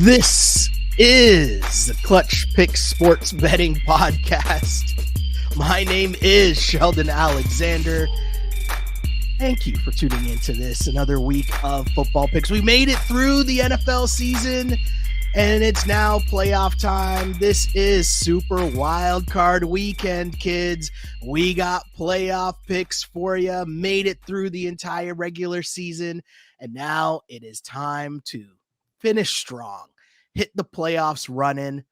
This is the Clutch Pick Sports Betting Podcast. My name is Sheldon Alexander. Thank you for tuning into this, another week of football picks. We made it through the NFL season, and it's now playoff time. This is Super Wild Card Weekend, kids. We got playoff picks for you. Made it through the entire regular season, and now it is time to finish strong. Hit the playoffs running.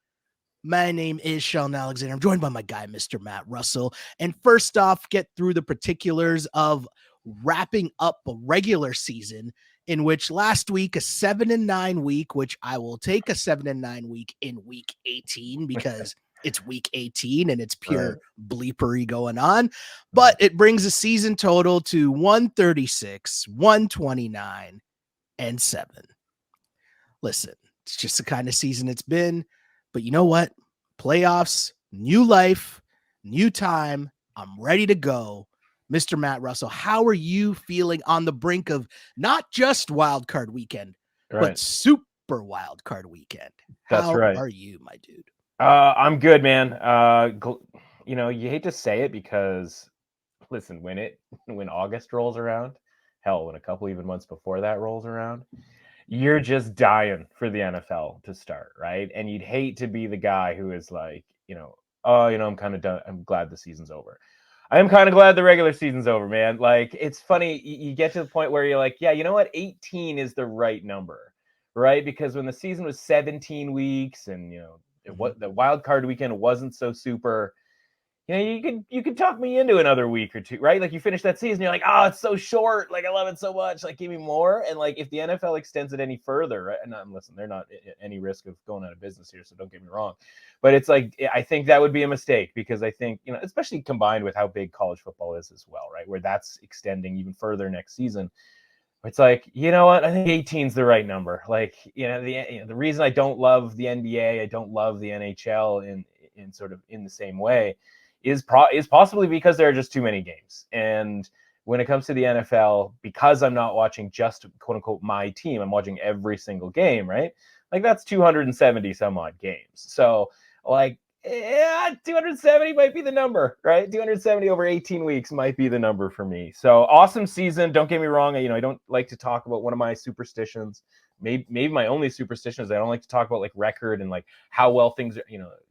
My name is Sheldon Alexander. I'm joined by my guy, Mr. Matt Russell. And first off, get through the particulars of wrapping up a regular season, in which last week, a 7-9 week, which I will take a 7-9 week in week 18 because it's week 18 and it's pure bleepery going on. But it brings a season total to 136, 129, and 7. Listen, it's just the kind of season it's been. But you know what? Playoffs, new life, new time. I'm ready to go. Mr. Matt Russell, how are you feeling on the brink of not just wild card weekend, but super wild card weekend? How are you, my dude? I'm good, man. You hate to say it because, listen, when August rolls around, hell, when a couple even months before that rolls around, you're just dying for the NFL to start, right? And you'd hate to be the guy who is like, I'm kind of done. I'm glad the season's over. I am kind of glad the regular season's over, man. Like, it's funny. You get to the point where you're like, yeah, you know what? 18 is the right number, right? Because when the season was 17 weeks and, the wild card weekend wasn't so super, you could talk me into another week or two, right? Like, you finish that season, you're like, oh, it's so short. Like, I love it so much. Like, give me more. And like, if the NFL extends it any further, right? And listen, they're not at any risk of going out of business here, so don't get me wrong. But it's like, I think that would be a mistake because I think, especially combined with how big college football is as well, right? Where that's extending even further next season. It's like, you know what? I think 18 is the right number. Like, the reason I don't love the NBA, I don't love the NHL in sort of in the same way is possibly because there are just too many games. And when it comes to the NFL, because I'm not watching just quote unquote my team, I'm watching every single game, right? Like, that's 270 some odd games. So like, 270 might be the number, right? 270 over 18 weeks might be the number for me. So awesome season. Don't get me wrong. I don't like to talk about one of my superstitions. Maybe my only superstition is I don't like to talk about like record and like how well things are,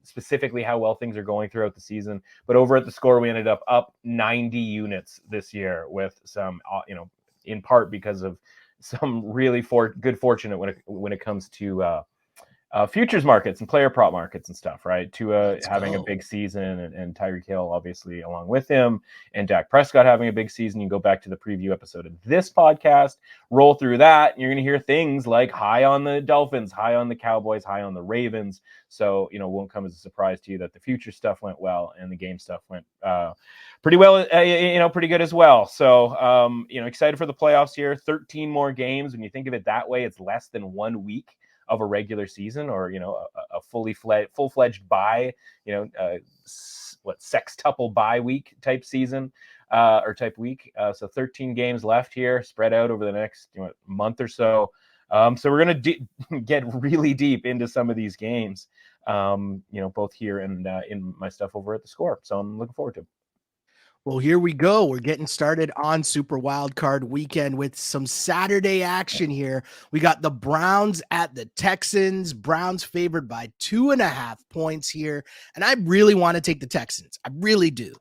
specifically how well things are going throughout the season. But over at the Score, we ended up 90 units this year with some, in part because of some really good fortune when it comes to futures markets and player prop markets and stuff, right? Tua having a big season and Tyreek Hill obviously along with him, and Dak Prescott having a big season. You can go back to the preview episode of this podcast, roll through that, and you're going to hear things like high on the Dolphins, high on the Cowboys, high on the Ravens. So, it won't come as a surprise to you that the future stuff went well and the game stuff went pretty well, pretty good as well. So, excited for the playoffs here. 13 more games. When you think of it that way, it's less than 1 week of a regular season, or a full-fledged bye, sextuple bye week type season or type week. So 13 games left here, spread out over the next month or so. So we're gonna get really deep into some of these games, both here and in my stuff over at the Score. So I'm looking forward to it. Well, here we go. We're getting started on Super Wild Card Weekend with some Saturday action here. We got the Browns at the Texans. Browns favored by 2.5 points here. And I really want to take the Texans. I really do.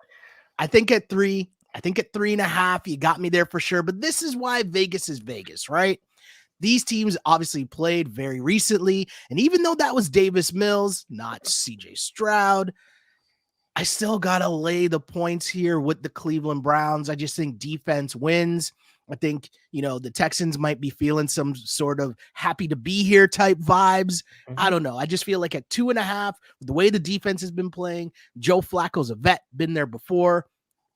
I think at 3.5, you got me there for sure. But this is why Vegas is Vegas, right? These teams obviously played very recently. And even though that was Davis Mills, not CJ Stroud, I still got to lay the points here with the Cleveland Browns. I just think defense wins. I think, the Texans might be feeling some sort of happy to be here type vibes. Mm-hmm. I don't know. I just feel like at 2.5, the way the defense has been playing, Joe Flacco's a vet, been there before.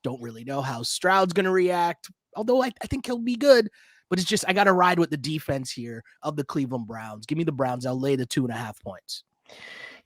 Don't really know how Stroud's going to react, although I think he'll be good. But it's just, I got to ride with the defense here of the Cleveland Browns. Give me the Browns. I'll lay the 2.5 points.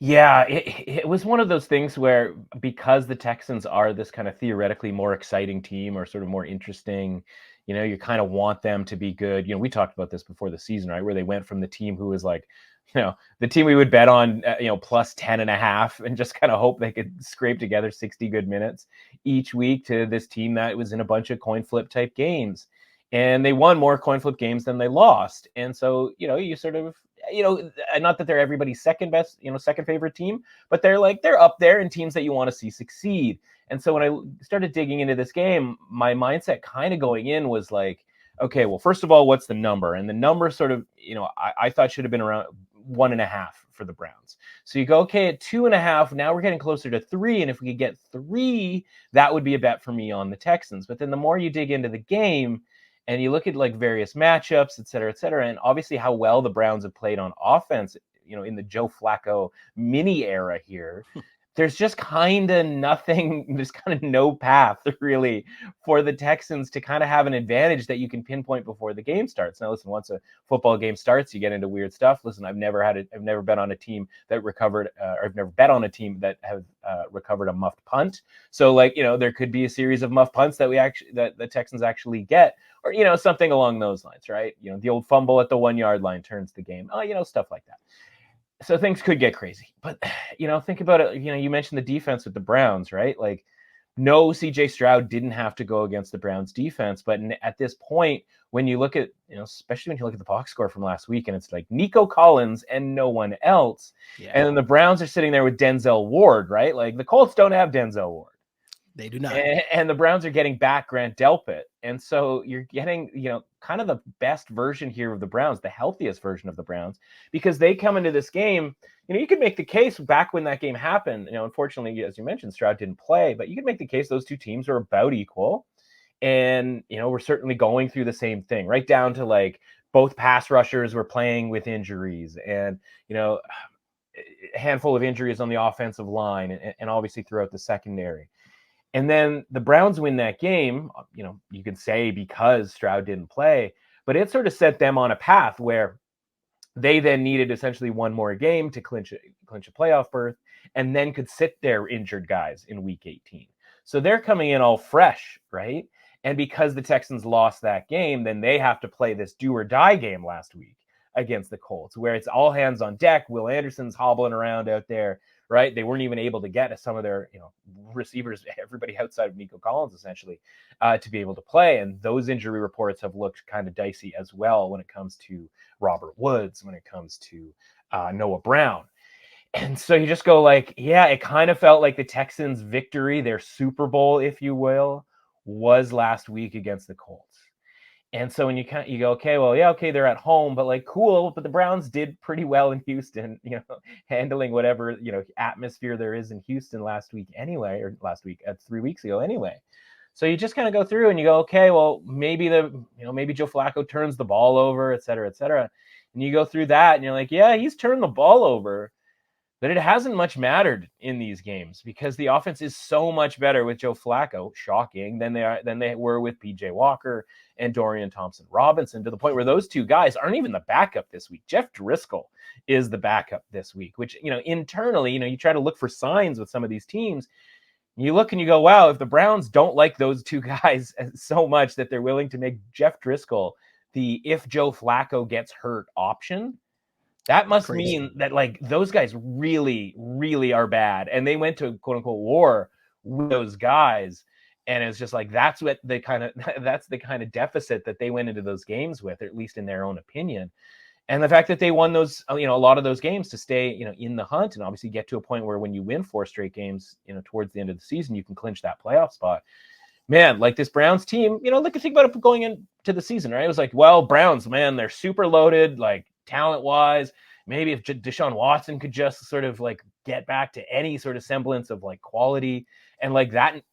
Yeah, it was one of those things where, because the Texans are this kind of theoretically more exciting team or sort of more interesting, you kind of want them to be good. We talked about this before the season, right? Where they went from the team who was like the team we would bet on, plus 10.5 and just kind of hope they could scrape together 60 good minutes each week to this team that was in a bunch of coin flip type games. And they won more coin flip games than they lost. And so, you sort of, not that they're everybody's second best, second favorite team, but they're up there in teams that you want to see succeed. And so when I started digging into this game, my mindset kind of going in was like, okay, well, first of all, what's the number? And the number sort of, I thought should have been around 1.5 for the Browns. So you go, okay, at 2.5, now we're getting closer to 3. And if we could get 3, that would be a bet for me on the Texans. But then the more you dig into the game and you look at like various matchups, et cetera, and obviously how well the Browns have played on offense, in the Joe Flacco mini era here, there's just kind of nothing, there's kind of no path really for the Texans to kind of have an advantage that you can pinpoint before the game starts. Now, listen, once a football game starts, you get into weird stuff. Listen, I've never bet on a team that recovered, or I've never bet on a team that have recovered a muffed punt. So there could be a series of muffed punts that the Texans actually get, or, something along those lines, right? The old fumble at the 1-yard line turns the game, stuff like that. So things could get crazy, but think about it. You mentioned the defense with the Browns, right? Like, no, CJ Stroud didn't have to go against the Browns defense, but at this point, when you look at, especially when you look at the box score from last week, and it's like Nico Collins and no one else, and then the Browns are sitting there with Denzel Ward, right? Like, the Colts don't have Denzel Ward. They do not. And the Browns are getting back Grant Delpit. And so you're getting, kind of the best version here of the Browns, the healthiest version of the Browns, because they come into this game, you could make the case back when that game happened. Unfortunately, as you mentioned, Stroud didn't play, but you could make the case those two teams are about equal. And, we're certainly going through the same thing, right down to like both pass rushers were playing with injuries and, a handful of injuries on the offensive line and obviously throughout the secondary. And then the Browns win that game, you can say because Stroud didn't play, but it sort of set them on a path where they then needed essentially one more game to clinch a playoff berth and then could sit their injured guys in week 18. So they're coming in all fresh, right? And because the Texans lost that game, then they have to play this do or die game last week against the Colts, where it's all hands on deck. Will Anderson's hobbling around out there, right? They weren't even able to get some of their, receivers, everybody outside of Nico Collins, essentially, to be able to play. And those injury reports have looked kind of dicey as well when it comes to Robert Woods, when it comes to Noah Brown. And so you just go like, yeah, it kind of felt like the Texans' victory, their Super Bowl, if you will, was last week against the Colts. And so when you go, okay, well, yeah, okay, they're at home, but like, cool. But the Browns did pretty well in Houston, handling whatever, atmosphere there is in Houston last week anyway, or 3 weeks ago anyway. So you just kind of go through and you go, okay, well, maybe maybe Joe Flacco turns the ball over, et cetera, et cetera. And you go through that and you're like, yeah, he's turned the ball over, but it hasn't much mattered in these games because the offense is so much better with Joe Flacco, shocking, than they were with PJ Walker and Dorian Thompson-Robinson, to the point where those two guys aren't even the backup this week. Jeff Driscoll is the backup this week, which, internally, you try to look for signs with some of these teams. You look and you go, wow, if the Browns don't like those two guys so much that they're willing to make Jeff Driscoll the if Joe Flacco gets hurt option, that must mean that like those guys really, really are bad. And they went to quote unquote war with those guys. And it's just like, that's the kind of deficit that they went into those games with, or at least in their own opinion. And the fact that they won those, a lot of those games to stay, in the hunt and obviously get to a point where when you win 4 straight games, towards the end of the season, you can clinch that playoff spot. Man, like this Browns team, think about it going into the season, right? It was like, well, Browns, man, they're super loaded, like talent-wise. Maybe if Deshaun Watson could just sort of like get back to any sort of semblance of like quality, and like that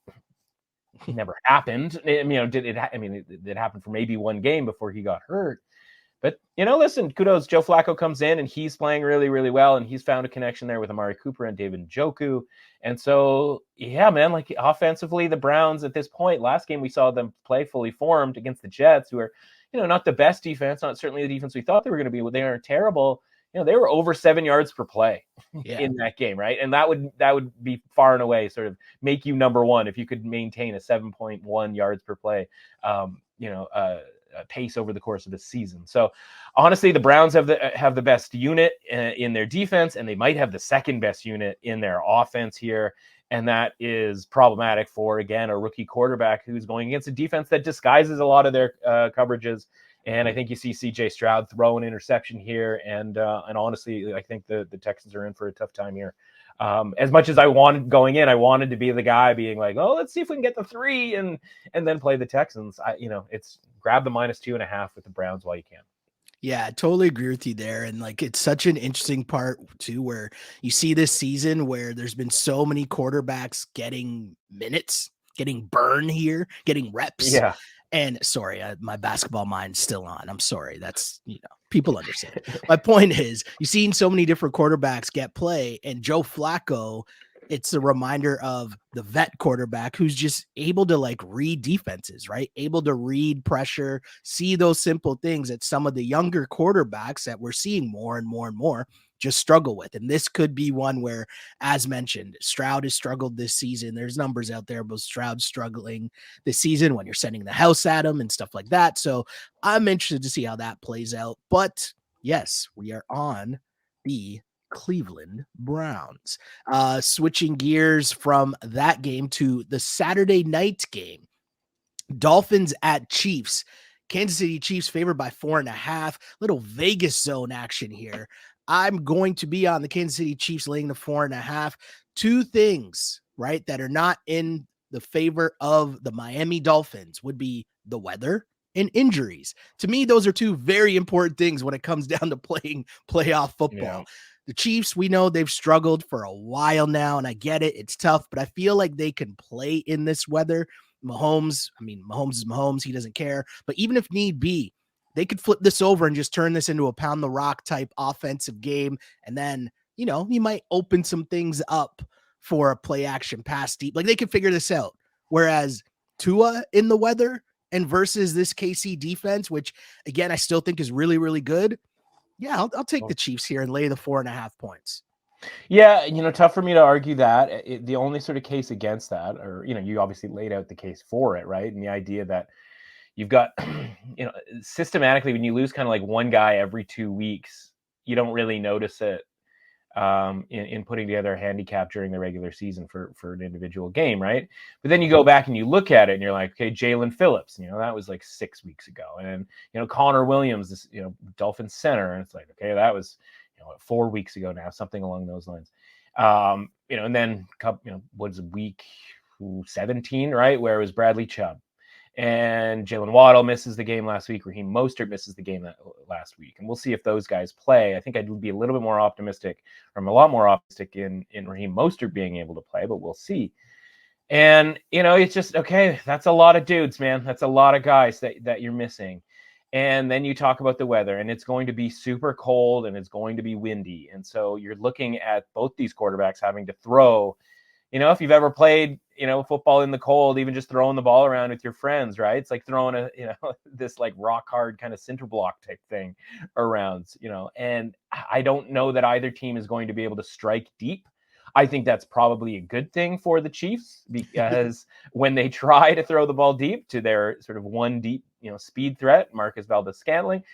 never happened. It happened for maybe one game before he got hurt. But, listen, kudos. Joe Flacco comes in and he's playing really, really well. And he's found a connection there with Amari Cooper and David Njoku. And so, yeah, man, like offensively, the Browns at this point, last game we saw them play fully formed against the Jets, who are, not the best defense, not certainly the defense we thought they were going to be. They aren't terrible. They were over 7 yards per play in that game, right? And that would be far and away sort of make you number one if you could maintain a 7.1 yards per play, pace over the course of the season. So honestly, the Browns have the best unit in their defense, and they might have the second best unit in their offense here. And that is problematic for, again, a rookie quarterback who's going against a defense that disguises a lot of their coverages. And I think you see C.J. Stroud throw an interception here. And honestly, I think the Texans are in for a tough time here. As much as I wanted going in, I wanted to be the guy being like, oh, let's see if we can get the 3 and then play the Texans. It's grab the -2.5 with the Browns while you can. Yeah, I totally agree with you there. And like, it's such an interesting part too, where you see this season where there's been so many quarterbacks getting minutes, getting burn here, getting reps. Yeah. And sorry, my basketball mind's still on. I'm sorry. That's, people understand. My point is, you've seen so many different quarterbacks get play, and Joe Flacco, it's a reminder of the vet quarterback who's just able to like read defenses, right? Able to read pressure, see those simple things that some of the younger quarterbacks that we're seeing more and more and more just struggle with. And this could be one where, as mentioned, Stroud has struggled this season. There's numbers out there about Stroud struggling this season when you're sending the house at him and stuff like that. So I'm interested to see how that plays out. But yes, we are on the Cleveland Browns. Switching gears from that game to the Saturday night game, Dolphins at Chiefs. Kansas City Chiefs favored by 4.5. Little Vegas zone action here. I'm going to be on the Kansas City Chiefs laying the 4.5. Two things, right, that are not in the favor of the Miami Dolphins would be the weather and injuries. To me, those are two very important things when it comes down to playing playoff football. Yeah. The Chiefs, we know they've struggled for a while now, and I get it. It's tough, but I feel like they can play in this weather. Mahomes is Mahomes. He doesn't care. But even if need be, they could flip this over and just turn this into a pound the rock type offensive game. And then, you might open some things up for a play action pass deep. Like, they could figure this out. Whereas Tua in the weather and versus this KC defense, which, again, I still think is really, really good. Yeah, I'll take the Chiefs here and lay the 4.5 points. Yeah, tough for me to argue that. The only sort of case against that, or, you obviously laid out the case for it, right? And the idea that you've got, systematically, when you lose kind of like one guy every 2 weeks, you don't really notice it in putting together a handicap during the regular season for an individual game, right? But then you go back and you look at it and you're like, okay, Jalen Phillips, that was like 6 weeks ago. And, Connor Williams, this, Dolphins center. And it's like, okay, that was, 4 weeks ago now, something along those lines. And then, what's week 17, right? Where it was Bradley Chubb. And Jalen Waddle misses the game last week. Raheem Mostert misses the game last week. And we'll see if those guys play. I think I'd be a little bit more optimistic. I'm a lot more optimistic in Raheem Mostert being able to play, but we'll see. And, it's just, okay, that's a lot of dudes, man. That's a lot of guys that you're missing. And then you talk about the weather, and it's going to be super cold and it's going to be windy. And so you're looking at both these quarterbacks having to throw, if you've ever played, football in the cold, even just throwing the ball around with your friends, right? It's like throwing this like rock hard kind of cinder block type thing around, and I don't know that either team is going to be able to strike deep. I think that's probably a good thing for the Chiefs, because when they try to throw the ball deep to their sort of one deep, speed threat, Marcus Valdes-Scantling,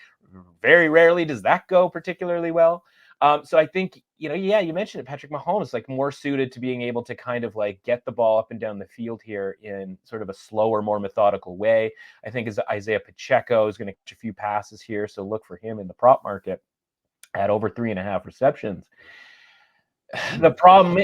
very rarely does that go particularly well. So I think, you mentioned it, Patrick Mahomes, like more suited to being able to kind of like get the ball up and down the field here in sort of a slower, more methodical way. I think as Isaiah Pacheco is going to catch a few passes here. So look for him in the prop market at over 3.5 receptions. The problem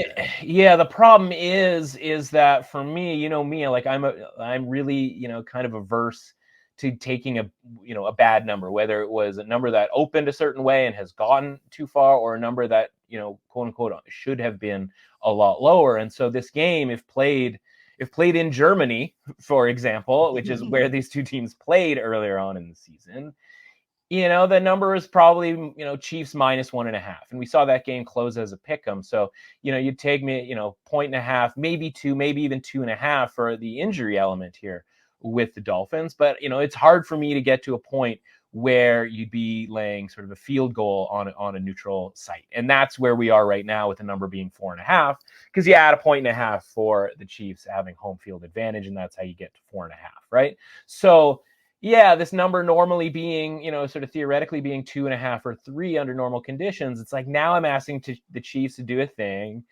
is that for me, like I'm really, kind of averse to taking a bad number, whether it was a number that opened a certain way and has gone too far, or a number that, quote unquote, should have been a lot lower. And so this game, if played in Germany, for example, which is where these two teams played earlier on in the season, the number is probably, Chiefs -1.5. And we saw that game close as a pick'em. So, you'd take me, 1.5, maybe 2, maybe even 2.5 for the injury element here with the Dolphins. But, it's hard for me to get to a point where you'd be laying sort of a field goal on a neutral site. And that's where we are right now, with the number being 4.5, because you add a 1.5 for the Chiefs having home field advantage, and that's how you get to 4.5, right? So, yeah, this number normally being, sort of theoretically being 2.5 or 3 under normal conditions. It's like now I'm asking the Chiefs to do a thing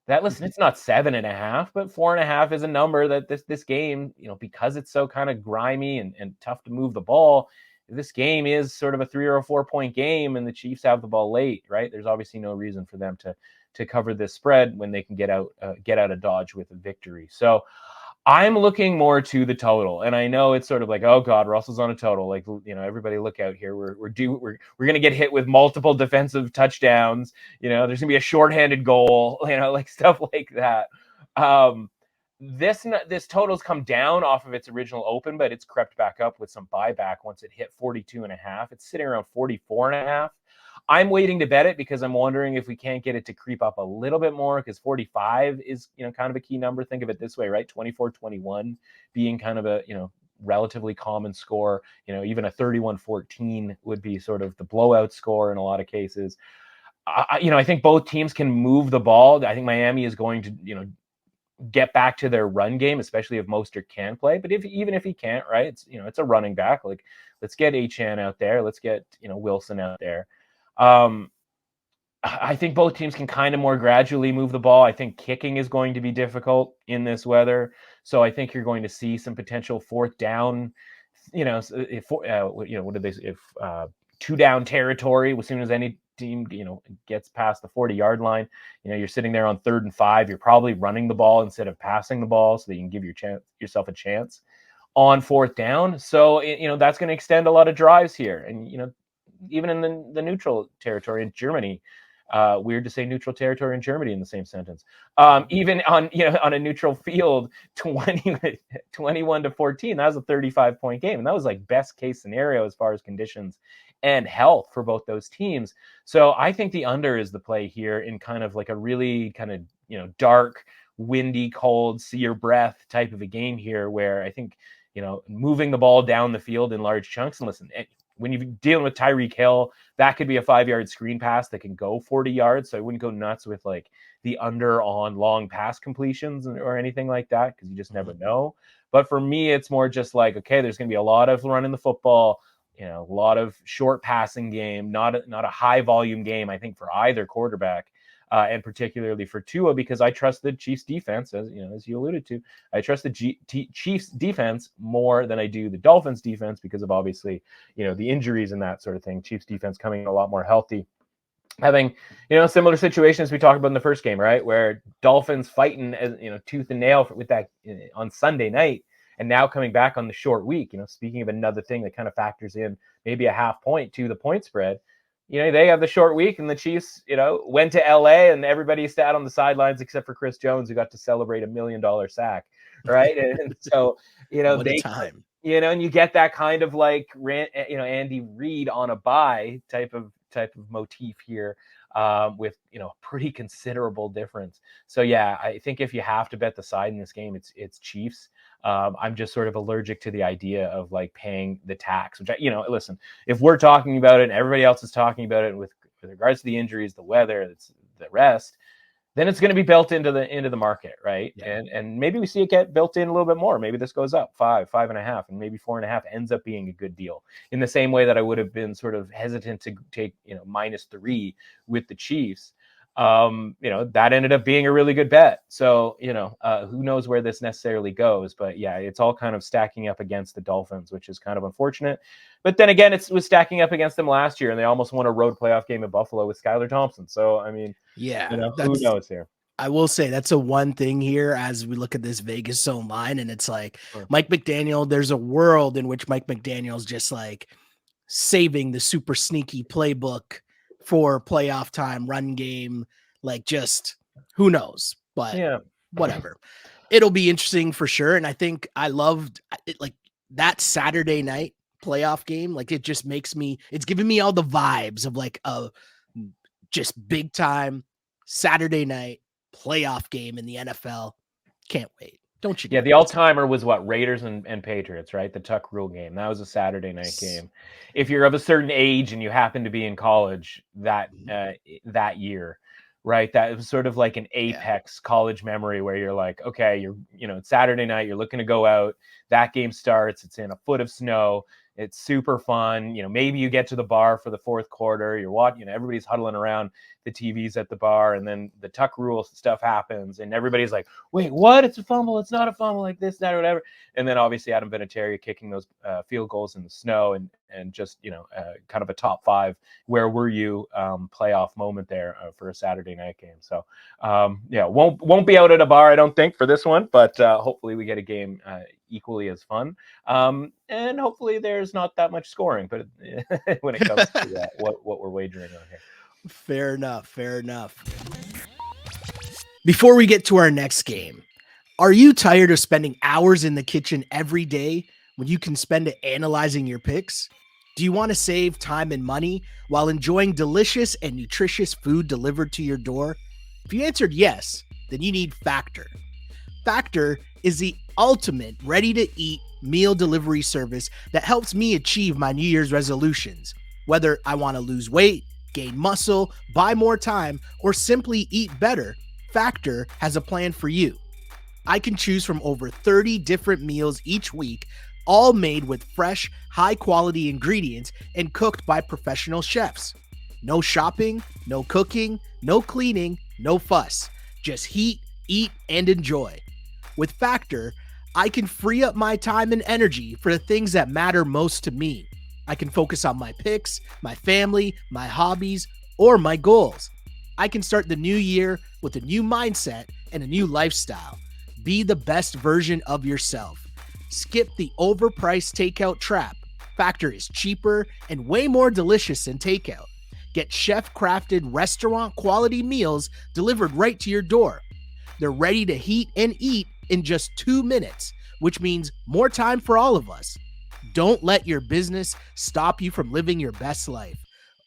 that, listen, it's not 7.5, but 4.5 is a number that this game, because it's so kind of grimy and tough to move the ball, this game is sort of a 3 or a 4 point game, and the Chiefs have the ball late, right? There's obviously no reason for them to cover this spread when they can get out of Dodge with a victory. So I'm looking more to the total, and I know it's sort of like, oh God, Russell's on a total. Like, everybody look out here. We're going to get hit with multiple defensive touchdowns. There's going to be a shorthanded goal. Like stuff like that. This total's come down off of its original open, but it's crept back up with some buyback once it hit 42.5. It's sitting around 44.5. I'm waiting to bet it because I'm wondering if we can't get it to creep up a little bit more, because 45 is, kind of a key number. Think of it this way, right? 24-21 being kind of a, relatively common score. Even a 31-14 would be sort of the blowout score in a lot of cases. I think both teams can move the ball. I think Miami is going to, get back to their run game, especially if Mostert can play. But even if he can't, right? It's a running back. Like, let's get Achane out there. Let's get, Wilson out there. I think both teams can kind of more gradually move the ball. I think kicking is going to be difficult in this weather. So I think you're going to see some potential fourth down, if 2-down territory as soon as any team, gets past the 40-yard line. You're sitting there on 3rd and 5. You're probably running the ball instead of passing the ball so that you can give yourself a chance on 4th down. So, that's going to extend a lot of drives here. And, even in the neutral territory in Germany, weird to say neutral territory in Germany in the same sentence. Even on a neutral field, 21-14, that was a 35-point game, and that was like best case scenario as far as conditions and health for both those teams. So I think the under is the play here in kind of like a really kind of dark, windy, cold, see your breath type of a game here, where I think moving the ball down the field in large chunks. And listen, when you're dealing with Tyreek Hill, that could be a 5-yard screen pass that can go 40 yards. So I wouldn't go nuts with like the under on long pass completions or anything like that, because you just never know. But for me, it's more just like, okay, there's going to be a lot of running the football, a lot of short passing game, not a high volume game, I think, for either quarterback. And particularly for Tua, because I trust the Chiefs defense, as you alluded to. I trust the Chiefs defense more than I do the Dolphins defense, because of obviously, the injuries and that sort of thing. Chiefs defense coming a lot more healthy, having, similar situations we talked about in the first game, right? Where Dolphins fighting as, tooth and nail with that on Sunday night, and now coming back on the short week. Speaking of another thing that kind of factors in maybe a half point to the point spread. They have the short week, and the Chiefs, went to LA, and everybody sat on the sidelines except for Chris Jones, who got to celebrate $1 million sack, right? And so, what a time, and you get that kind of like, Andy Reid on a bye type of motif here, with pretty considerable difference. So yeah, I think if you have to bet the side in this game, it's Chiefs. I'm just sort of allergic to the idea of like paying the tax, which listen, if we're talking about it and everybody else is talking about it with regards to the injuries, the weather, the rest, then it's going to be built into the market, right? Yeah. And maybe we see it get built in a little bit more. Maybe this goes up 5.5, and maybe 4.5 ends up being a good deal, in the same way that I would have been sort of hesitant to take -3 with the Chiefs. That ended up being a really good bet. So, who knows where this necessarily goes, but yeah, it's all kind of stacking up against the Dolphins, which is kind of unfortunate. But then again, it was stacking up against them last year, and they almost won a road playoff game in Buffalo with Skylar Thompson. So, I mean, yeah, who knows here? I will say that's a one thing here as we look at this Vegas zone line, and it's like Mike McDaniel, there's a world in which Mike McDaniel's just like saving the super sneaky playbook for playoff time, run game, like just who knows, but yeah, whatever. It'll be interesting for sure. And I think I loved it, like that Saturday night playoff game. Like it just makes me, it's giving me all the vibes of like a just big time Saturday night playoff game in the NFL. Can't wait. Don't you? Yeah, the all-timer was what? Raiders and Patriots, right? The Tuck Rule game. That was a Saturday night game. If you're of a certain age and you happen to be in college that year, right? That was sort of like an apex college memory where you're like, okay, it's Saturday night, you're looking to go out, that game starts, it's in a foot of snow, it's super fun. Maybe you get to the bar for the fourth quarter, you're watching, everybody's huddling around the TVs at the bar, and then the tuck rule stuff happens, and everybody's like, wait, what? It's a fumble, it's not a fumble, like this, that, or whatever. And then obviously Adam Vinatieri kicking those field goals in the snow, and just, kind of a top 5, where were you playoff moment there for a Saturday night game. So won't be out at a bar, I don't think, for this one, but hopefully we get a game equally as fun, and hopefully there's not that much scoring, but when it comes to what we're wagering on here. Fair enough. Before we get to our next game, are you tired of spending hours in the kitchen every day when you can spend it analyzing your picks? Do you want to save time and money while enjoying delicious and nutritious food delivered to your door? If you answered yes, then you need Factor. Factor is the ultimate ready-to-eat meal delivery service that helps me achieve my New Year's resolutions. Whether I want to lose weight, gain muscle, buy more time, or simply eat better, Factor has a plan for you. I can choose from over 30 different meals each week, all made with fresh, high-quality ingredients and cooked by professional chefs. No shopping, no cooking, no cleaning, no fuss. Just heat, eat, and enjoy. With Factor, I can free up my time and energy for the things that matter most to me. I can focus on my picks, my family, my hobbies, or my goals. I can start the new year with a new mindset and a new lifestyle. Be the best version of yourself. Skip the overpriced takeout trap. Factor is cheaper and way more delicious than takeout. Get chef-crafted restaurant-quality meals delivered right to your door. They're ready to heat and eat in just 2 minutes, which means more time for all of us. Don't let your business stop you from living your best life.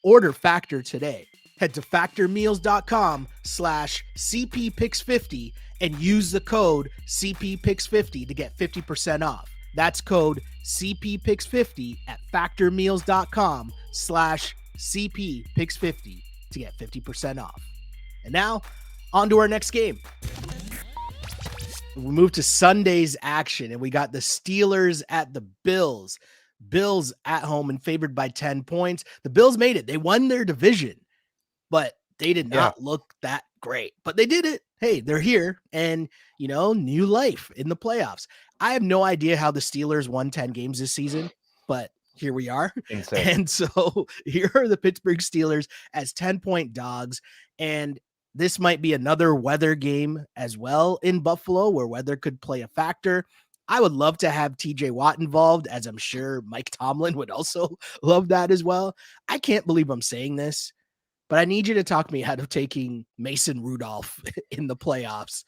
Order Factor today. Head to factormeals.com/CPPicks50 and use the code CPPicks50 to get 50% off. That's code CPPicks50 at factormeals.com/CPPicks50 to get 50% off. And now, on to our next game. We move to Sunday's action, and we got the Steelers at the Bills. Bills at home and favored by 10 points. The Bills made it. They won their division, but they did not look that great. But they did it. Hey, they're here, and, new life in the playoffs. I have no idea how the Steelers won 10 games this season, but here we are. Insane. And so here are the Pittsburgh Steelers as 10-point dogs, and this might be another weather game as well in Buffalo, where weather could play a factor. I would love to have TJ Watt involved, as I'm sure Mike Tomlin would also love that as well. I can't believe I'm saying this, but I need you to talk me out of taking Mason Rudolph in the playoffs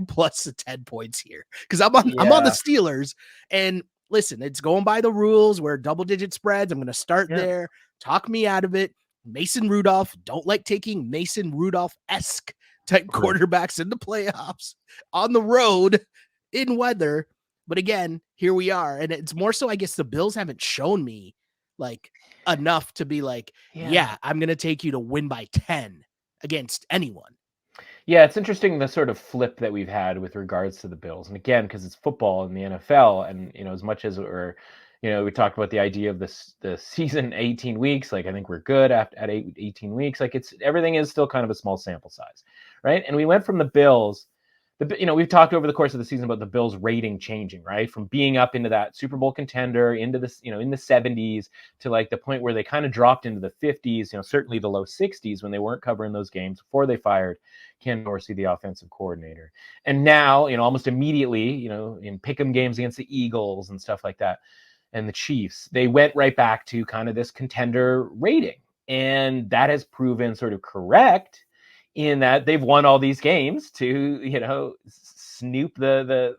plus the 10 points here, because I'm on the Steelers. And listen, it's going by the rules. We're double-digit spreads. I'm going to start there. Talk me out of it. Mason Rudolph, don't like taking Mason Rudolph-esque type quarterbacks in the playoffs on the road in weather. But again, here we are. And it's more so, I guess, the Bills haven't shown me like enough to be like, I'm going to take you to win by 10 against anyone. Yeah, it's interesting the sort of flip that we've had with regards to the Bills. And again, because it's football in the NFL, and, as much as we're, we talked about the idea of the season 18 weeks. Like, I think we're good at 18 weeks. Like, everything is still kind of a small sample size, right? And we went from the Bills, we've talked over the course of the season about the Bills rating changing, right? From being up into that Super Bowl contender, into this, in the 70s, to like the point where they kind of dropped into the 50s, certainly the low 60s when they weren't covering those games before they fired Ken Dorsey, the offensive coordinator. And now, almost immediately, in pick'em games against the Eagles and stuff like that, and the Chiefs, they went right back to kind of this contender rating. And that has proven sort of correct in that they've won all these games to, snoop the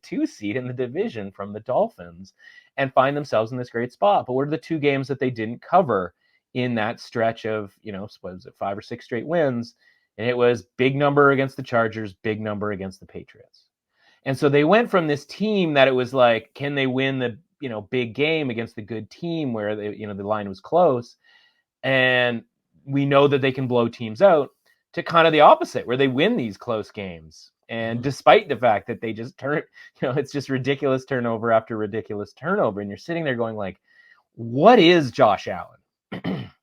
2 seed in the division from the Dolphins and find themselves in this great spot. But what are the 2 games that they didn't cover in that stretch of, what was it, 5 or 6 straight wins? And it was big number against the Chargers, big number against the Patriots. And so they went from this team that it was like, can they win the, big game against the good team where they, the line was close, and we know that they can blow teams out, to kind of the opposite, where they win these close games. And despite the fact that they just it's just ridiculous turnover after ridiculous turnover. And you're sitting there going like, what is Josh Allen?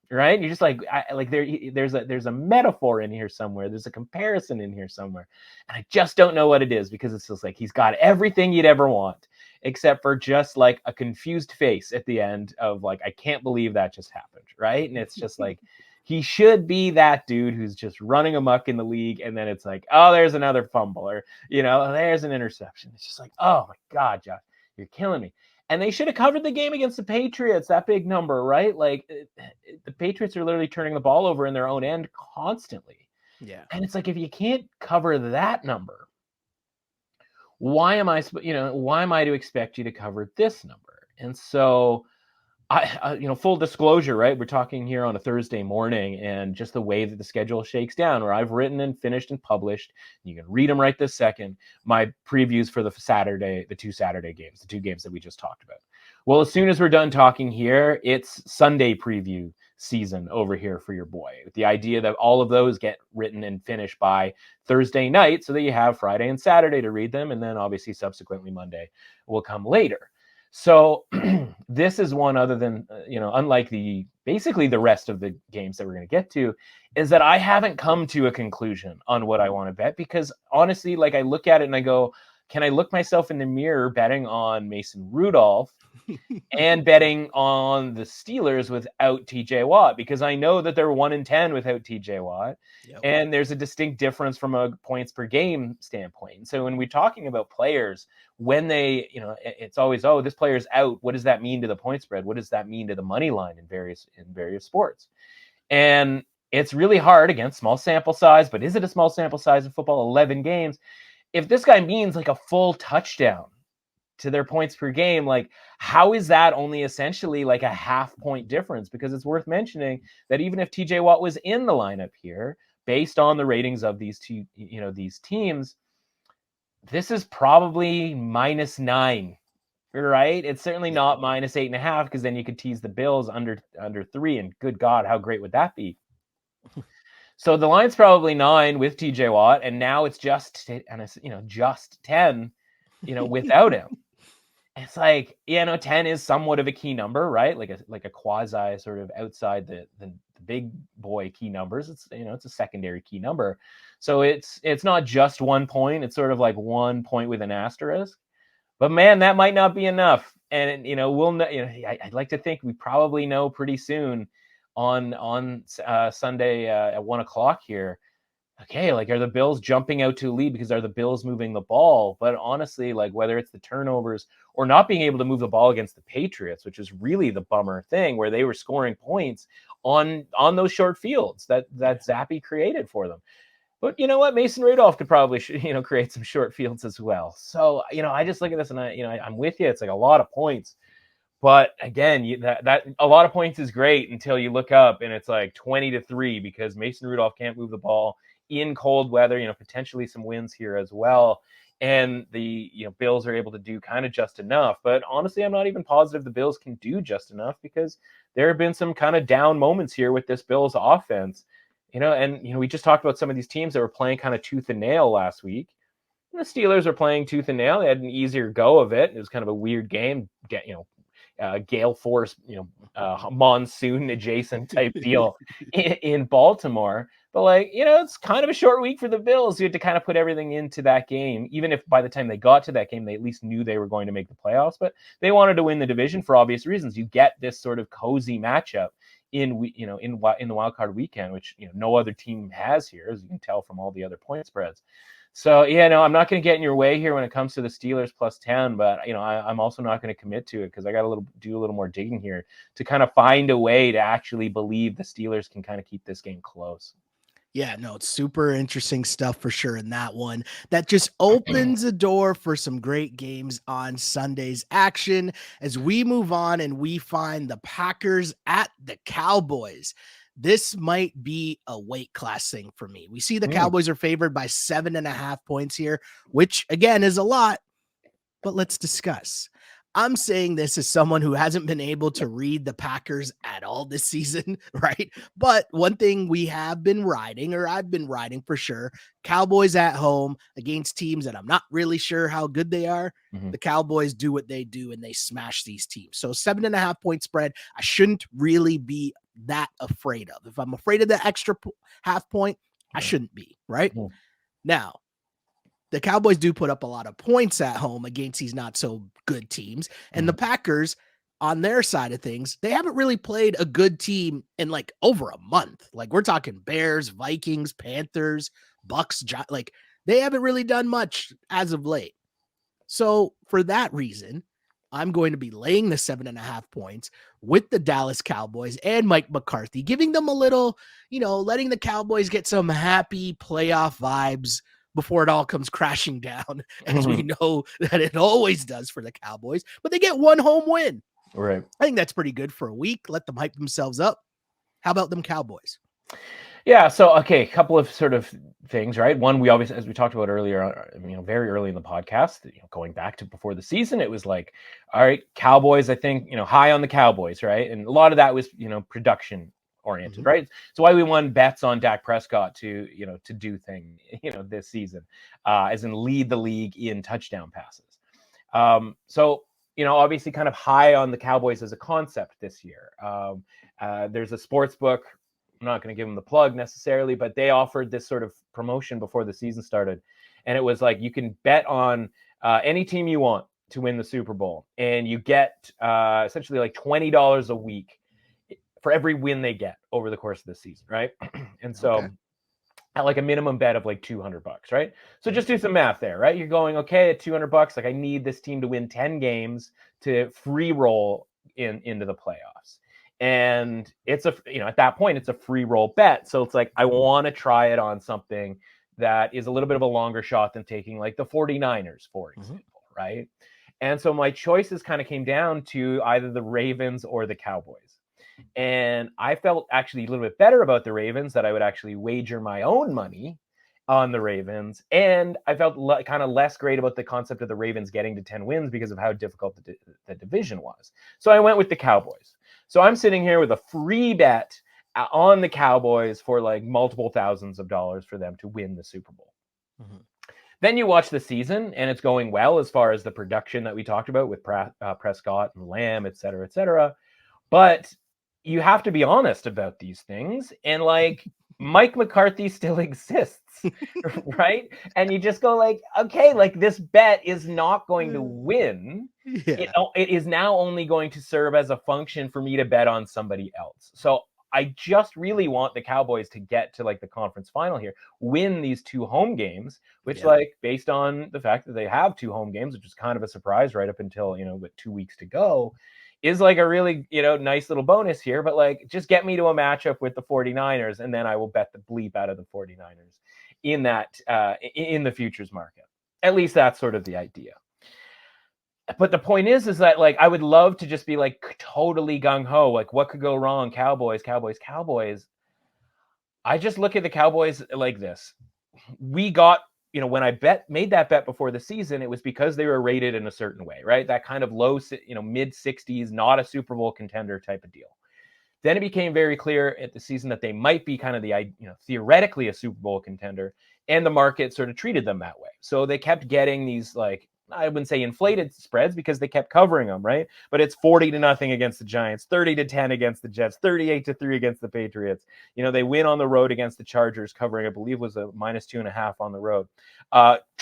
Right? And you're just like, there's a metaphor in here somewhere. There's a comparison in here somewhere. And I just don't know what it is, because it's just like, he's got everything you'd ever want, except for just like a confused face at the end of like, I can't believe that just happened. Right. And it's just like, he should be that dude who's just running amok in the league. And then it's like, oh, there's another fumble, or, there's an interception. It's just like, oh my God, Josh, you're killing me. And they should have covered the game against the Patriots, that big number, right? Like, the Patriots are literally turning the ball over in their own end constantly. Yeah. And it's like, if you can't cover that number, why am I to expect you to cover this number? And so, full disclosure, right? We're talking here on a Thursday morning, and just the way that the schedule shakes down, where I've written and finished and published, you can read them right this second, my previews for the two Saturday games, the two games that we just talked about. Well, as soon as we're done talking here, it's Sunday preview season over here for your boy, with the idea that all of those get written and finished by Thursday night, so that you have Friday and Saturday to read them, and then obviously subsequently Monday will come later. So this is one, other than, unlike basically the rest of the games that we're going to get to, is that I haven't come to a conclusion on what I want to bet, because honestly, like, I look at it and I go, can I look myself in the mirror betting on Mason Rudolph and betting on the Steelers without TJ Watt? Because I know that they're 1-10 without TJ Watt. Yep. And there's a distinct difference from a points per game standpoint. So when we're talking about players, when they, it's always, oh, this player's out, what does that mean to the point spread? What does that mean to the money line in various sports? And it's really hard, again, small sample size, but is it a small sample size in football? 11 games. If this guy means like a full touchdown to their points per game, like, how is that only essentially like a half point difference? Because it's worth mentioning that even if TJ Watt was in the lineup here, based on the ratings of these two, these teams, this is probably -9, right? It's certainly not -8.5, because then you could tease the Bills under 3, and good God, how great would that be? So the line's probably 9 with TJ Watt, and now it's just 10, without him. It's like, 10 is somewhat of a key number, right? Like a quasi sort of outside the big boy key numbers. It's, it's a secondary key number. So it's not just 1 point. It's sort of like 1 point with an asterisk. But man, that might not be enough. And we'll know. I'd like to think we probably know pretty soon on Sunday at 1:00 here. Okay, like, are the Bills jumping out to a lead? Because are the Bills moving the ball? But honestly, like, whether it's the turnovers or not being able to move the ball against the Patriots, which is really the bummer thing, where they were scoring points on those short fields that Zappe created for them. But you know what? Mason Rudolph could probably create some short fields as well. So I just look at this and I'm with you. It's like a lot of points. But again, that a lot of points is great until you look up and it's like 20-3, because Mason Rudolph can't move the ball in cold weather, potentially some winds here as well. And the Bills are able to do kind of just enough. But honestly, I'm not even positive the Bills can do just enough, because there have been some kind of down moments here with this Bills offense. And we just talked about some of these teams that were playing kind of tooth and nail last week. And the Steelers are playing tooth and nail. They had an easier go of it. It was kind of a weird game, gale force, monsoon adjacent type deal in Baltimore. But it's kind of a short week for the Bills. You had to kind of put everything into that game, even if by the time they got to that game, they at least knew they were going to make the playoffs. But they wanted to win the division for obvious reasons. You get this sort of cozy matchup in the wild card weekend, which no other team has here, as you can tell from all the other point spreads. So I'm not going to get in your way here when it comes to the Steelers +10, but I'm also not going to commit to it, because I got to do a little more digging here to kind of find a way to actually believe the Steelers can kind of keep this game close. Yeah, no, it's super interesting stuff for sure in that one. That just opens the door for some great games on Sunday's action as we move on and we find the Packers at the Cowboys. This might be a weight class thing for me. We see the Cowboys are favored by 7.5 points here, which again is a lot, but let's discuss. I'm saying this as someone who hasn't been able to read the Packers at all this season, right? But one thing we have been riding, or I've been riding for sure, Cowboys at home against teams that I'm not really sure how good they are. Mhm. The Cowboys do what they do and they smash these teams. So 7.5-point spread, I shouldn't really be that afraid of. If I'm afraid of the extra half point, I shouldn't be, right? Mhm. Now, the Cowboys do put up a lot of points at home against these not so good teams. And the Packers, on their side of things, they haven't really played a good team in like over a month. Like we're talking Bears, Vikings, Panthers, Bucs, like they haven't really done much as of late. So for that reason, I'm going to be laying the 7.5 points with the Dallas Cowboys and Mike McCarthy, giving them a little, letting the Cowboys get some happy playoff vibes before it all comes crashing down, as we know that it always does for the Cowboys. But they get one home win. Right. I think that's pretty good for a week. Let them hype themselves up. How about them Cowboys? Yeah. So, okay, a couple of sort of things, right? One, we obviously, as we talked about earlier, very early in the podcast, going back to before the season, it was like, all right, Cowboys, I think, high on the Cowboys, right? And a lot of that was, production oriented, right? So why we won bets on Dak Prescott to do things, this season, as in lead the league in touchdown passes. So, obviously kind of high on the Cowboys as a concept this year. There's a sports book. I'm not going to give them the plug necessarily, but they offered this sort of promotion before the season started. And it was like, you can bet on any team you want to win the Super Bowl. And you get essentially like $20 a week for every win they get over the course of the season. Right. And so at like a minimum bet of like $200, right? So just do some math there, right? You're going, okay, at $200, like I need this team to win 10 games to free roll into the playoffs. And it's at that point, it's a free roll bet. So it's like, I want to try it on something that is a little bit of a longer shot than taking like the 49ers, for example, right? And so my choices kind of came down to either the Ravens or the Cowboys. And I felt actually a little bit better about the Ravens, that I would actually wager my own money on the Ravens. And I felt kind of less great about the concept of the Ravens getting to 10 wins because of how difficult the division was. So I went with the Cowboys. So I'm sitting here with a free bet on the Cowboys for like multiple thousands of dollars for them to win the Super Bowl. Then you watch the season and it's going well as far as the production that we talked about with Prescott and Lamb, et cetera, et cetera. But you have to be honest about these things. And like, Mike McCarthy still exists, right? And you just go like, okay, like this bet is not going to win. Yeah. It is now only going to serve as a function for me to bet on somebody else. So I just really want the Cowboys to get to like the conference final here, win these two home games, which like based on the fact that they have two home games, which is kind of a surprise right up until, with 2 weeks to go, is like a really, nice little bonus here. But like, just get me to a matchup with the 49ers and then I will bet the bleep out of the 49ers in that, in the futures market. At least that's sort of the idea. But the point is that like, I would love to just be like totally gung-ho. Like what could go wrong? Cowboys. I just look at the Cowboys like this. We got, when I made that bet before the season, it was because they were rated in a certain way, right? That kind of low, mid 60s, not a Super Bowl contender type of deal. Then it became very clear at the season that they might be kind of the, theoretically a Super Bowl contender, and the market sort of treated them that way. So they kept getting these like, I wouldn't say inflated spreads because they kept covering them, right? But it's 40-0 against the Giants, 30-10 against the Jets, 38-3 against the Patriots. They win on the road against the Chargers, covering, I believe, was a -2.5 on the road.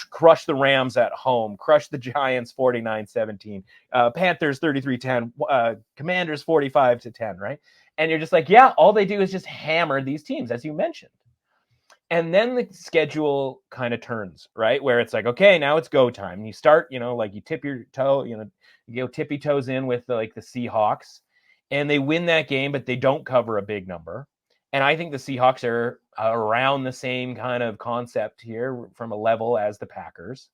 Crush the Rams at home, crush the Giants 49-17, Panthers 33-10, Commanders 45-10, right? And you're just like, yeah, all they do is just hammer these teams, as you mentioned. And then the schedule kind of turns, right? Where it's like, okay, now it's go time. And you start, like you tip your toe, you go tippy toes in with the Seahawks, and they win that game, but they don't cover a big number. And I think the Seahawks are around the same kind of concept here from a level as the Packers.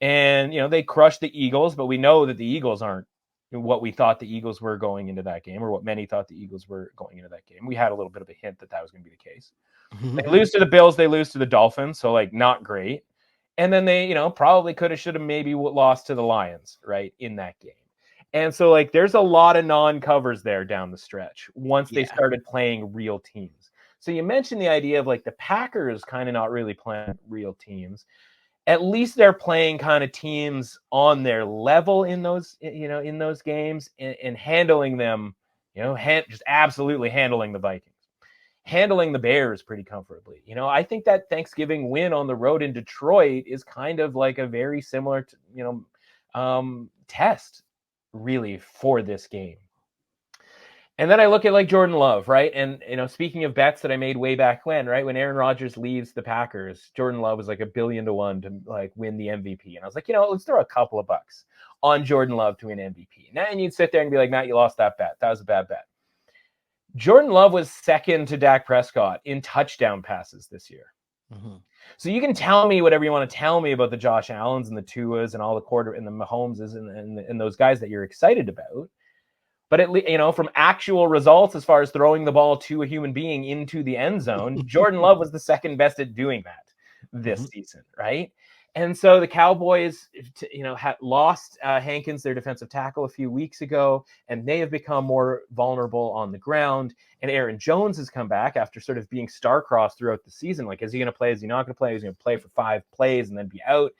And, they crushed the Eagles, but we know that the Eagles aren't what we thought the Eagles were going into that game, or what many thought the Eagles were going into that game. We had a little bit of a hint that was going to be the case. They lose to the Bills, they lose to the Dolphins, so like not great. And then they, probably could have, should have, maybe lost to the Lions, right, in that game. And so like there's a lot of non-covers there down the stretch once they Yeah. started playing real teams. So you mentioned the idea of like the Packers kind of not really playing real teams. At least they're playing kind of teams on their level in those, in those games and handling them, just absolutely handling the Vikings, handling the Bears pretty comfortably. I think that Thanksgiving win on the road in Detroit is kind of like a very similar, test really for this game. And then I look at like Jordan Love, right? And speaking of bets that I made way back when, right? When Aaron Rodgers leaves the Packers, Jordan Love was like $1 billion to 1 to like win the MVP. And I was like, let's throw a couple of bucks on Jordan Love to win MVP. And you'd sit there and be like, Matt, you lost that bet. That was a bad bet. Jordan Love was second to Dak Prescott in touchdown passes this year. Mm-hmm. So you can tell me whatever you want to tell me about the Josh Allens and the Tuas and all the and the Mahomeses and those guys that you're excited about. But at least, from actual results, as far as throwing the ball to a human being into the end zone, Jordan Love was the second best at doing that this season, right? And so the Cowboys, had lost Hankins, their defensive tackle, a few weeks ago, and they have become more vulnerable on the ground. And Aaron Jones has come back after sort of being star-crossed throughout the season. Like, is he going to play? Is he not going to play? Is he going to play for 5 plays and then be out?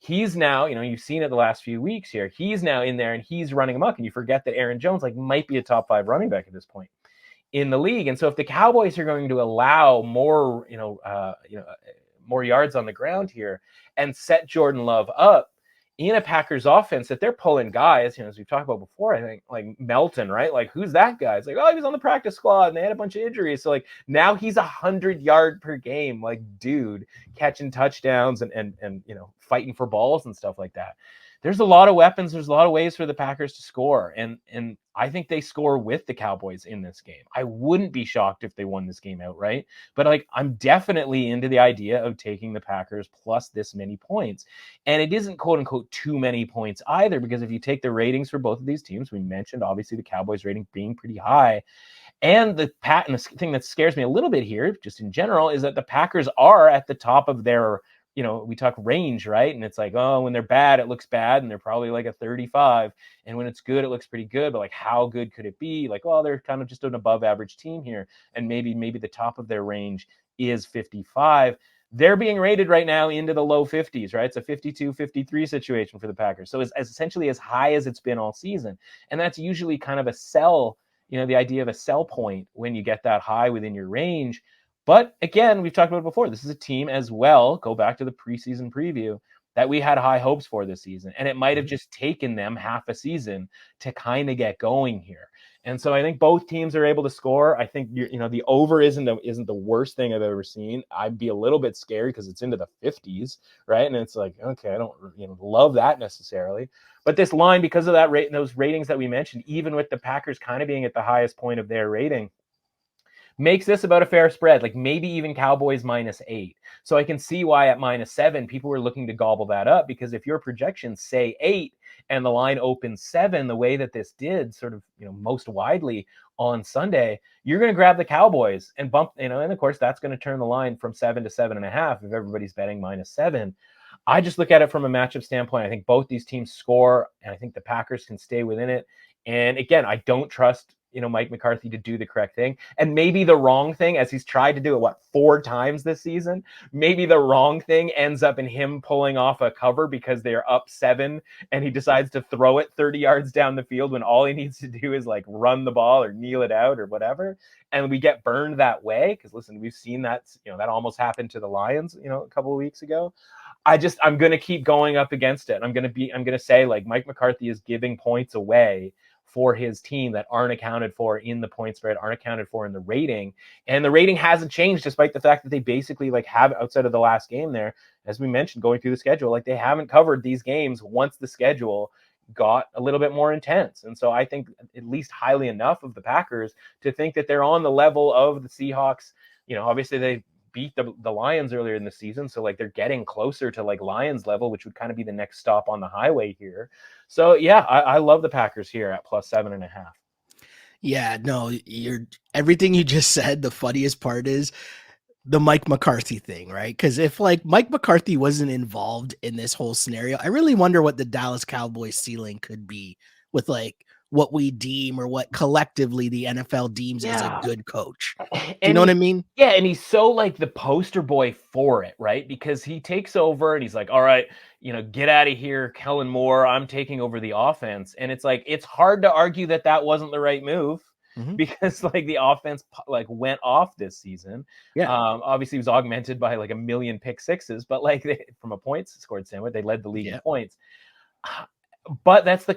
He's now, you've seen it the last few weeks here. He's now in there and he's running amok. And you forget that Aaron Jones might be a top 5 running back at this point in the league. And so if the Cowboys are going to allow more, more yards on the ground here and set Jordan Love up in a Packers offense that they're pulling guys, as we've talked about before, I think like Melton, right? Like, who's that guy? It's like, oh, he was on the practice squad and they had a bunch of injuries. So like now he's 100 yard per game, like dude catching touchdowns and fighting for balls and stuff like that. There's a lot of weapons. There's a lot of ways for the Packers to score. And I think they score with the Cowboys in this game. I wouldn't be shocked if they won this game outright, but I'm definitely into the idea of taking the Packers plus this many points. And it isn't quote unquote too many points either, because if you take the ratings for both of these teams, we mentioned obviously the Cowboys rating being pretty high. And the thing that scares me a little bit here, just in general, is that the Packers are at the top of their we talk range, right? And it's like, oh, when they're bad, it looks bad. And they're probably like a 35. And when it's good, it looks pretty good. But like, how good could it be? Like, well, they're kind of just an above average team here. And maybe the top of their range is 55. They're being rated right now into the low 50s, right? It's a 52, 53 situation for the Packers. So it's essentially as high as it's been all season. And that's usually kind of a sell, the idea of a sell point when you get that high within your range. But again, we've talked about it before. This is a team as well, go back to the preseason preview, that we had high hopes for this season. And it might have just taken them half a season to kind of get going here. And so I think both teams are able to score. I think, the over isn't the worst thing I've ever seen. I'd be a little bit scared because it's into the 50s, right? And it's like, okay, I don't love that necessarily. But this line, because of that those ratings that we mentioned, even with the Packers kind of being at the highest point of their rating, makes this about a fair spread, like maybe even Cowboys -8. So I can see why at -7, people were looking to gobble that up, because if your projections say 8 and the line opens 7, the way that this did sort of, most widely on Sunday, you're going to grab the Cowboys and bump, and of course that's going to turn the line from 7 to 7.5 if everybody's betting -7. I just look at it from a matchup standpoint. I think both these teams score, and I think the Packers can stay within it. And again, I don't trust Mike McCarthy to do the correct thing, and maybe the wrong thing, as he's tried to do it 4 times this season. Maybe the wrong thing ends up in him pulling off a cover because they're up 7 and he decides to throw it 30 yards down the field when all he needs to do is like run the ball or kneel it out or whatever, and we get burned that way. Because listen, we've seen that, that almost happened to the Lions a couple of weeks ago. I'm going to keep going up against it. I'm going to say, like, Mike McCarthy is giving points away for his team that aren't accounted for in the point spread, aren't accounted for in the rating. And the rating hasn't changed, despite the fact that they basically have, outside of the last game there, as we mentioned, going through the schedule, they haven't covered these games once the schedule got a little bit more intense. And so I think at least highly enough of the Packers to think that they're on the level of the Seahawks. Obviously they beat the Lions earlier in the season, so they're getting closer to Lions level, which would kind of be the next stop on the highway here. So yeah, I love the Packers here at +7.5. Yeah, no, everything you just said. The funniest part is the Mike McCarthy thing, right? Because if Mike McCarthy wasn't involved in this whole scenario, I really wonder what the Dallas Cowboys ceiling could be with like what we deem or what collectively the NFL deems as a good coach. Do you know what I mean? Yeah, and he's so like the poster boy for it, right? Because he takes over and he's like, all right, get out of here, Kellen Moore. I'm taking over the offense. And it's like, it's hard to argue that wasn't the right move because like the offense like went off this season. Yeah. Obviously it was augmented by like a million pick sixes, but like from a points scored standpoint, they led the league in points. But that's the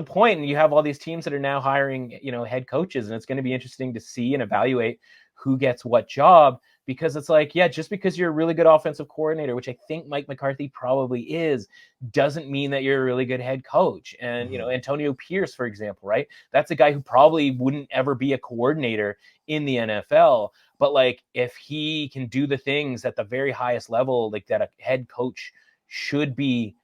point. And you have all these teams that are now hiring, head coaches, and it's going to be interesting to see and evaluate who gets what job, because it's like, yeah, just because you're a really good offensive coordinator, which I think Mike McCarthy probably is, doesn't mean that you're a really good head coach. And, Antonio Pierce, for example, right? That's a guy who probably wouldn't ever be a coordinator in the NFL. But like, if he can do the things at the very highest level, like that a head coach should be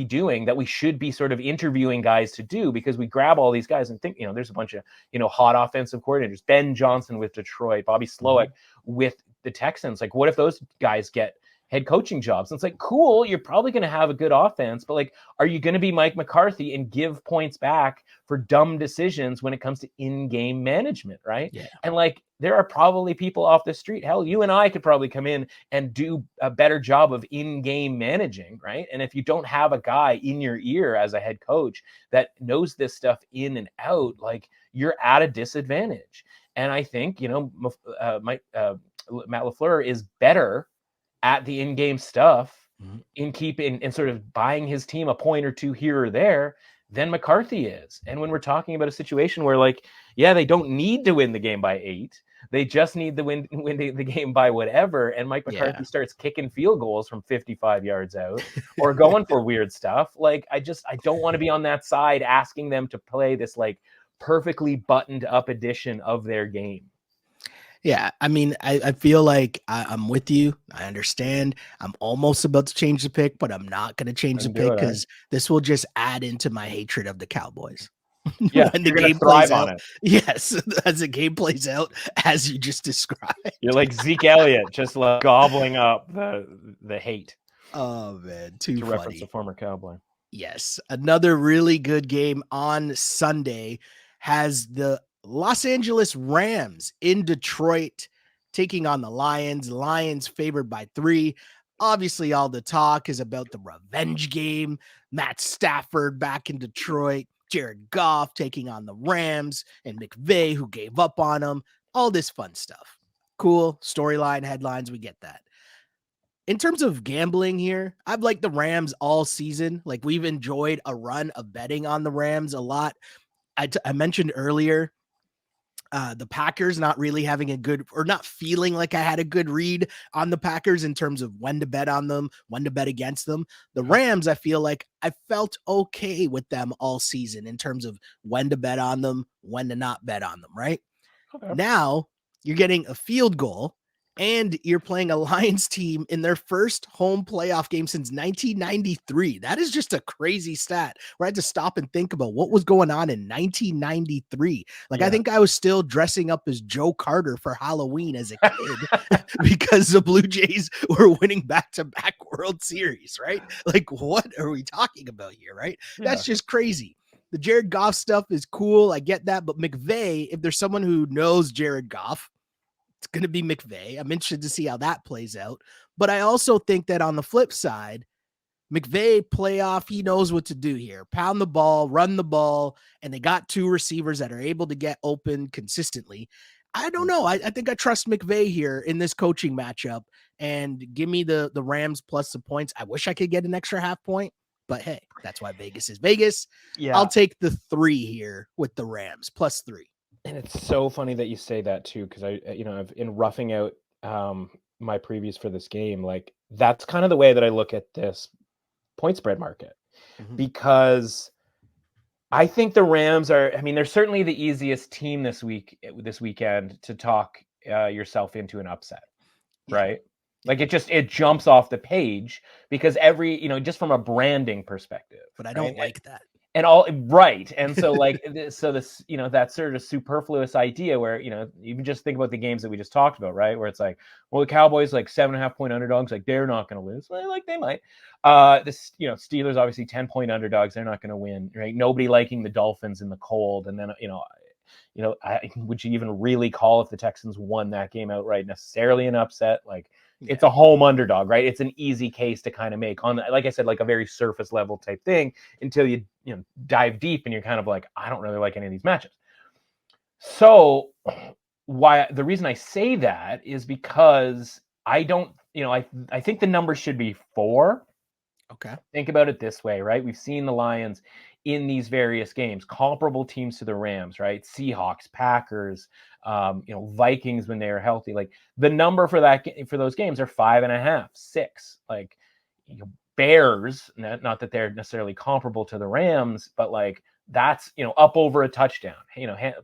doing, that we should be sort of interviewing guys to do, because we grab all these guys and think, there's a bunch of, hot offensive coordinators, Ben Johnson with Detroit, Bobby Slowick with the Texans. Like, what if those guys get head coaching jobs? And it's like, cool, you're probably going to have a good offense, but like, are you going to be Mike McCarthy and give points back for dumb decisions when it comes to in-game management, right? Yeah. And like, there are probably people off the street, hell, you and I could probably come in and do a better job of in-game managing, right? And if you don't have a guy in your ear as a head coach that knows this stuff in and out, like, you're at a disadvantage. And I think, Matt LaFleur is better at the in-game stuff in keeping and sort of buying his team a point or two here or there than McCarthy is. And when we're talking about a situation where, like, yeah, they don't need to win the game by 8, they just need to win the game by whatever. And Mike McCarthy starts kicking field goals from 55 yards out or going for weird stuff. Like, I don't want to be on that side asking them to play this like perfectly buttoned up edition of their game. Yeah, I mean, I feel like I'm with you. I understand. I'm almost about to change the pick, but I'm not going to change the pick because this will just add into my hatred of the Cowboys. Yeah, when the game plays out. Yes, as the game plays out, as you just described. You're like Zeke Elliott, just like gobbling up the hate. Oh man, too funny. Reference a former Cowboy. Yes, another really good game on Sunday has the Los Angeles Rams in Detroit taking on the Lions. Lions favored by 3. Obviously, all the talk is about the revenge game. Matt Stafford back in Detroit. Jared Goff taking on the Rams, and McVay, who gave up on him. All this fun stuff. Cool storyline, headlines. We get that. In terms of gambling here, I've liked the Rams all season. Like, we've enjoyed a run of betting on the Rams a lot. I mentioned earlier, the Packers not really having a good, or not feeling like I had a good read on the Packers in terms of when to bet on them, when to bet against them. The Rams, I feel like I felt okay with them all season in terms of when to bet on them, when to not bet on them, right? Okay. Now you're getting a field goal and you're playing a Lions team in their first home playoff game since 1993. That is just a crazy stat where I had to stop and think about what was going on in 1993. Like, I think I was still dressing up as Joe Carter for Halloween as a kid because the Blue Jays were winning back-to-back World Series, right? Like, what are we talking about here, right? Yeah. That's just crazy. The Jared Goff stuff is cool. I get that. But McVay, if there's someone who knows Jared Goff, it's going to be McVay. I'm interested to see how that plays out. But I also think that on the flip side, McVay playoff, he knows what to do here. Pound the ball, run the ball, and they got 2 receivers that are able to get open consistently. I don't know. I think I trust McVay here in this coaching matchup, and give me the Rams plus the points. I wish I could get an extra half point, but hey, that's why Vegas is Vegas. Yeah. I'll take the 3 here with the Rams plus 3. And it's so funny that you say that too, because I've in roughing out my previews for this game, like, that's kind of the way that I look at this point spread market, because I think the Rams are, they're certainly the easiest team this weekend to talk yourself into an upset, right? Like, it jumps off the page because just from a branding perspective. But I don't like that. And all right. And so like, so this, that sort of superfluous idea where, you just think about the games that we just talked about, right? Where it's like, well, the Cowboys, like 7.5 point underdogs, like they're not going to lose. Well, like they might. Steelers, obviously 10-point underdogs. They're not going to win, right? Nobody liking the Dolphins in the cold. And then, would you even really call if the Texans won that game outright necessarily an upset? Like, it's a home underdog, right? It's an easy case to kind of make on, like I said, like a very surface level type thing until you dive deep and you're kind of like, I don't really like any of these matchups. So the reason I say that is because I don't, I think the number should be 4. Okay. Think about it this way, right? We've seen the Lions in these various games, comparable teams to the Rams, right? Seahawks, Packers, Vikings when they are healthy. Like the number for those games are 5.5, 6. Like Bears, not that they're necessarily comparable to the Rams, but like that's up over a touchdown.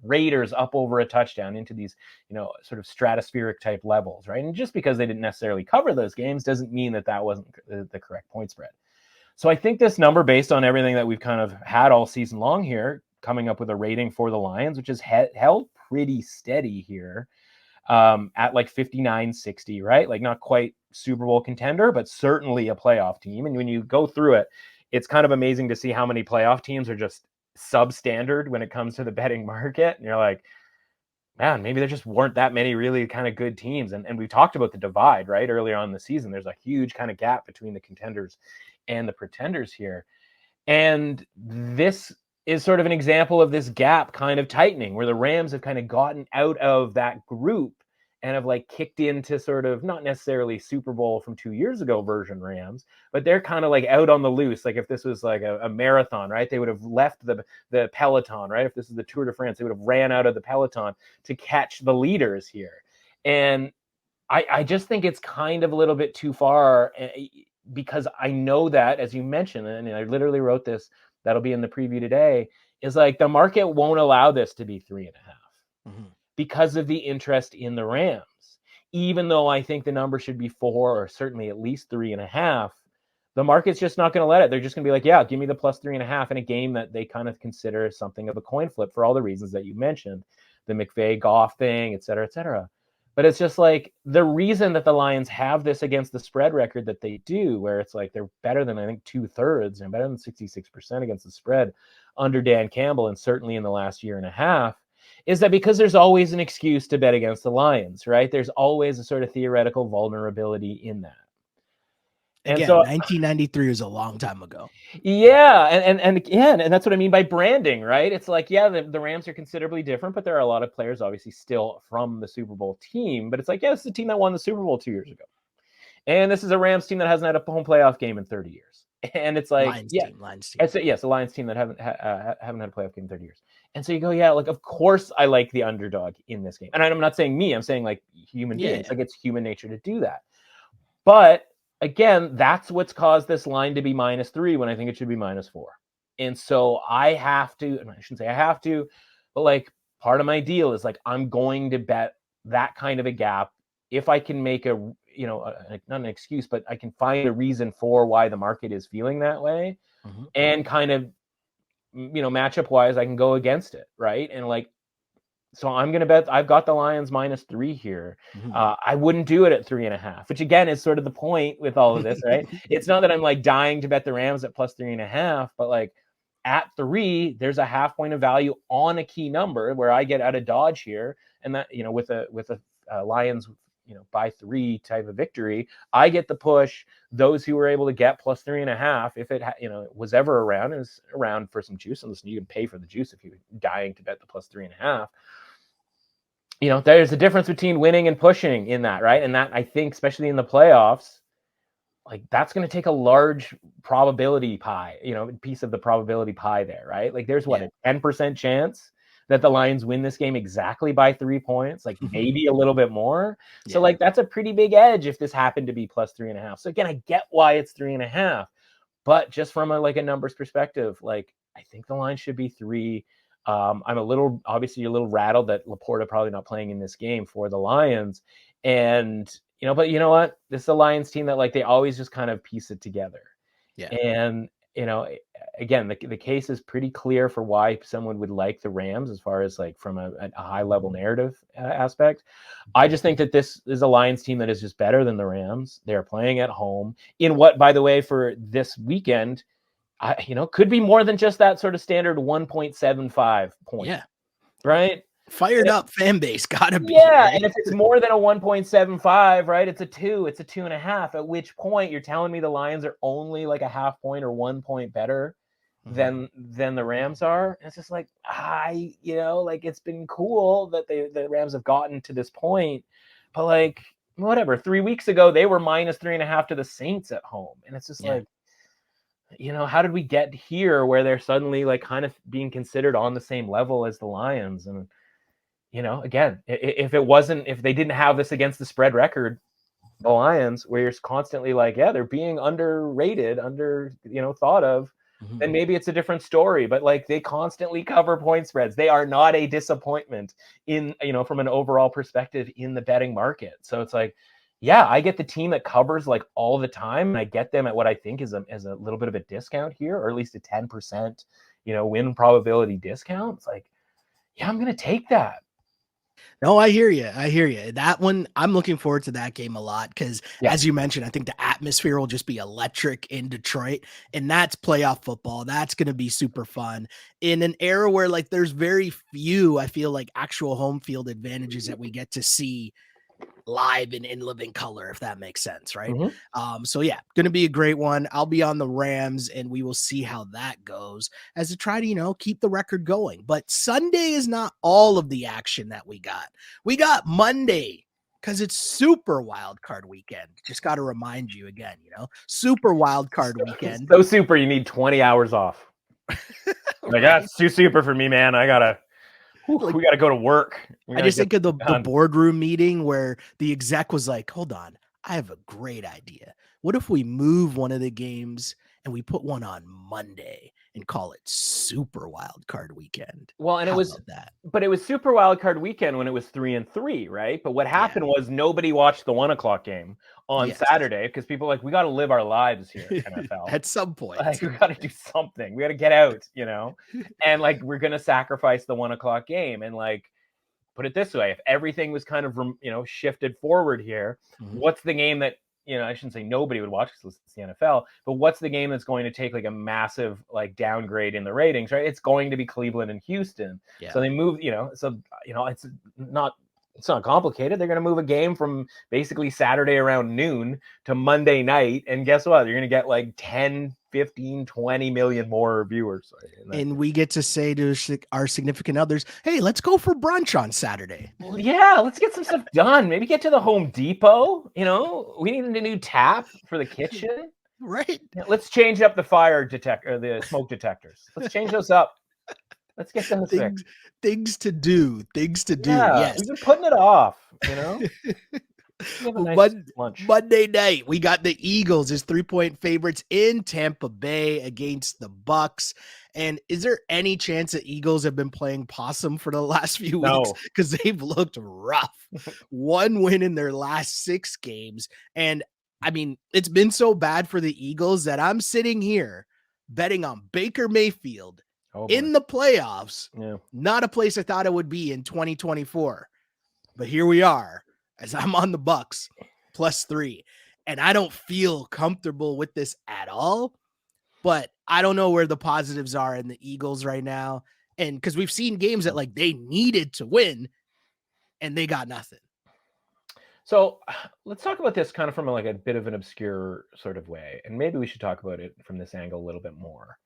Raiders up over a touchdown into these sort of stratospheric type levels, right? And just because they didn't necessarily cover those games doesn't mean that wasn't the correct point spread. So I think this number, based on everything that we've kind of had all season long here, coming up with a rating for the Lions, which is held pretty steady here at like 59-60, right? Like not quite Super Bowl contender, but certainly a playoff team. And when you go through it, it's kind of amazing to see how many playoff teams are just substandard when it comes to the betting market. And you're like, man, maybe there just weren't that many really kind of good teams. And we talked about the divide, right? Earlier on in the season, there's a huge kind of gap between the contenders and the pretenders here. And this is sort of an example of this gap kind of tightening where the Rams have kind of gotten out of that group and have like kicked into sort of not necessarily Super Bowl from 2 years ago version Rams, but they're kind of like out on the loose. Like if this was like a marathon, right? They would have left the peloton, right? If this is the Tour de France, they would have ran out of the peloton to catch the leaders here. And I just think it's kind of a little bit too far, because I know that, as you mentioned, and I literally wrote this, that'll be in the preview today, is like the market won't allow this to be 3.5 because of the interest in the Rams. Even though I think the number should be 4 or certainly at least 3.5, the market's just not going to let it. They're just going to be like, yeah, give me the plus 3.5 in a game that they kind of consider something of a coin flip for all the reasons that you mentioned, the McVay Goff thing, et cetera, et cetera. But it's just like the reason that the Lions have this against the spread record that they do, where it's like they're better than, I think, 2/3 and better than 66% against the spread under Dan Campbell, and certainly in the last year and a half, is that because there's always an excuse to bet against the Lions, right? There's always a sort of theoretical vulnerability in that. And again, so 1993 was a long time ago. Yeah, and again, and that's what I mean by branding, right? It's like, yeah, the Rams are considerably different, but there are a lot of players obviously still from the Super Bowl team. But it's like, yeah, this is the team that won the Super Bowl 2 years ago, and this is a Rams team that hasn't had a home playoff game in 30 years. And it's like, Lions team. It's a Lions team that haven't had a playoff game in 30 years. And so you go, yeah, like of course I like the underdog in this game, and I'm not saying me, I'm saying like human beings, like it's human nature to do that, but again, that's what's caused this line to be -3 when I think it should be -4. And so I have to, and I shouldn't say I have to, but like part of my deal is like, I'm going to bet that kind of a gap if I can make not an excuse, but I can find a reason for why the market is feeling that way, and kind of, matchup wise, I can go against it. Right. And like, so I'm going to bet I've got the Lions -3 here. I wouldn't do it at 3.5, which again is sort of the point with all of this, right? It's not that I'm like dying to bet the Rams at plus 3.5, but like at 3, there's a half point of value on a key number where I get out of dodge here. And that, with a Lions, by 3 type of victory, I get the push. Those who were able to get plus 3.5, if it was ever around, it was around for some juice. And listen, you can pay for the juice if you're dying to bet the plus 3.5. There's a difference between winning and pushing in that, right? And that, I think, especially in the playoffs, like that's going to take a large probability pie, piece of the probability pie there, right? Like there's a 10% chance that the Lions win this game exactly by 3 points, like maybe a little bit more. So like that's a pretty big edge if this happened to be plus 3.5. So again, I get why it's 3.5, but just from a numbers perspective, like I think the line should be 3. I'm obviously a little rattled that Laporta probably not playing in this game for the Lions. And, but you know what? This is a Lions team that like, they always just kind of piece it together. Yeah. And again, the case is pretty clear for why someone would like the Rams as far as like from a high level narrative aspect. I just think that this is a Lions team that is just better than the Rams. They're playing at home in what, by the way, for this weekend, could be more than just that sort of standard 1.75 point. Yeah. Right. Fired up fan base. Gotta be. Yeah. Right? And if it's more than a 1.75, right, it's a 2.5, at which point you're telling me the Lions are only like a half point or 1 point better than the Rams are. And it's just like, it's been cool that the Rams have gotten to this point, but like, whatever, 3 weeks ago, they were -3.5 to the Saints at home. And it's just like, how did we get here where they're suddenly like kind of being considered on the same level as the Lions? And, again, if they didn't have this against the spread record, the Lions, where you're constantly like, yeah, they're being underrated, thought of, then maybe it's a different story. But like, they constantly cover point spreads. They are not a disappointment in, from an overall perspective in the betting market. So it's like, yeah, I get the team that covers like all the time, and I get them at what I think is a little bit of a discount here, or at least a 10%, win probability discount. It's like, yeah, I'm going to take that. No, I hear you. That one, I'm looking forward to that game a lot because, as you mentioned, I think the atmosphere will just be electric in Detroit, and that's playoff football. That's going to be super fun in an era where like there's very few, I feel like, actual home field advantages that we get to see live and in living color, if that makes sense, right? So yeah, gonna be a great one. I'll be on the Rams, and we will see how that goes as to try to keep the record going. But Sunday is not all of the action that we got Monday, because it's super wild card weekend. Just got to remind you again, super wild card weekend. So super, you need 20 hours off. Like, that's too super for me, man. We got to go to work. I just think of the boardroom meeting where the exec was like, hold on, I have a great idea. What if we move one of the games and we put one on Monday and call it Super Wild Card Weekend? Well, and How it was about that. But it was Super Wild Card Weekend when it was 3-3, right? But what happened was nobody watched the 1:00 game on Saturday because people were like, we got to live our lives here, NFL. At some point. Like, we got to do something. We got to get out, and like, we're going to sacrifice the 1:00 game. And like, put it this way, if everything was kind of, shifted forward here, what's the game that, I shouldn't say nobody would watch because it's the NFL, but what's the game that's going to take like a massive like downgrade in the ratings, right? It's going to be Cleveland and Houston. Yeah. So they move, it's not complicated. They're going to move a game from basically Saturday around noon to Monday night. And guess what? You're going to get like 10, 15, 20 million more viewers. And we get to say to our significant others, hey, let's go for brunch on Saturday. Well, yeah, let's get some stuff done. Maybe get to the Home Depot. We need a new tap for the kitchen. Right. Let's change up the fire detector, the smoke detectors. Let's change those up. Let's get those fixed. Things to do. Yeah, yes. We've been putting it off, Monday night, we got the Eagles as 3-point favorites in Tampa Bay against the Bucs. And is there any chance that Eagles have been playing possum for the last few weeks? Because they've looked rough. 1 win in their last 6 games. And I mean, it's been so bad for the Eagles that I'm sitting here betting on Baker Mayfield in the playoffs. Not a place I thought it would be in 2024. But here we are, as I'm on the Bucs +3. And I don't feel comfortable with this at all. But I don't know where the positives are in the Eagles right now. And because we've seen games that like they needed to win and they got nothing. So let's talk about this kind of from a bit of an obscure sort of way. And maybe we should talk about it from this angle a little bit more.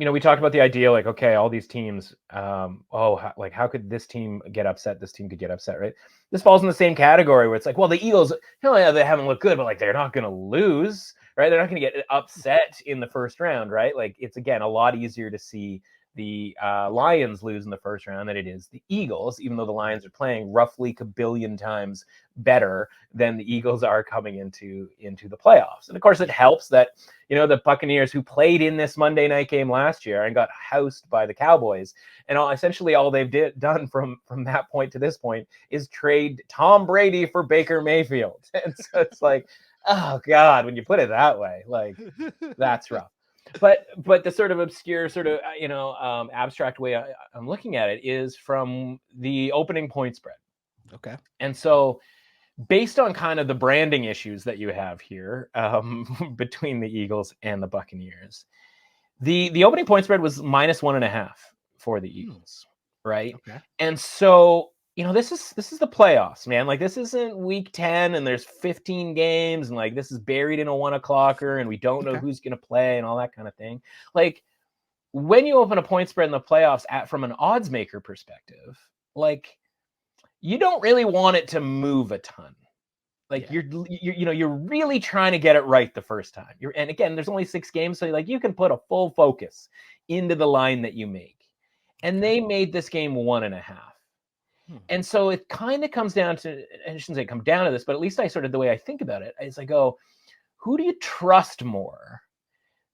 We talked about the idea, like, okay, all these teams, how could this team get upset? This team could get upset, right? This falls in the same category where it's like, well, the Eagles, they haven't looked good, but like, they're not going to lose, right? They're not going to get upset in the first round, right? Like, it's, again, a lot easier to see the Lions lose in the first round than it is the Eagles, even though the Lions are playing roughly a billion times better than the Eagles are coming into the playoffs. And of course, it helps that, the Buccaneers, who played in this Monday night game last year and got housed by the Cowboys, and essentially all they've done from that point to this point is trade Tom Brady for Baker Mayfield. And so it's like, Oh God, when you put it that way, like that's rough. But the sort of obscure, sort of abstract way I'm looking at it is from the opening point spread. Okay. And so, based on kind of the branding issues that you have here between the Eagles and the Buccaneers, the opening point spread was -1.5 for the Eagles, right? Okay. And so, this is the playoffs, man. Like, this isn't week 10 and there's 15 games and like this is buried in a 1 o'clocker and we don't know who's going to play and all that kind of thing. Like, when you open a point spread in the playoffs from an odds maker perspective, like, you don't really want it to move a ton. Like, you're really trying to get it right the first time. And again, there's only 6 games, so like you can put a full focus into the line that you make. And they made this game 1.5. And so it kind of comes down to, I shouldn't say come down to this, but at least the way I think about it is I go, who do you trust more?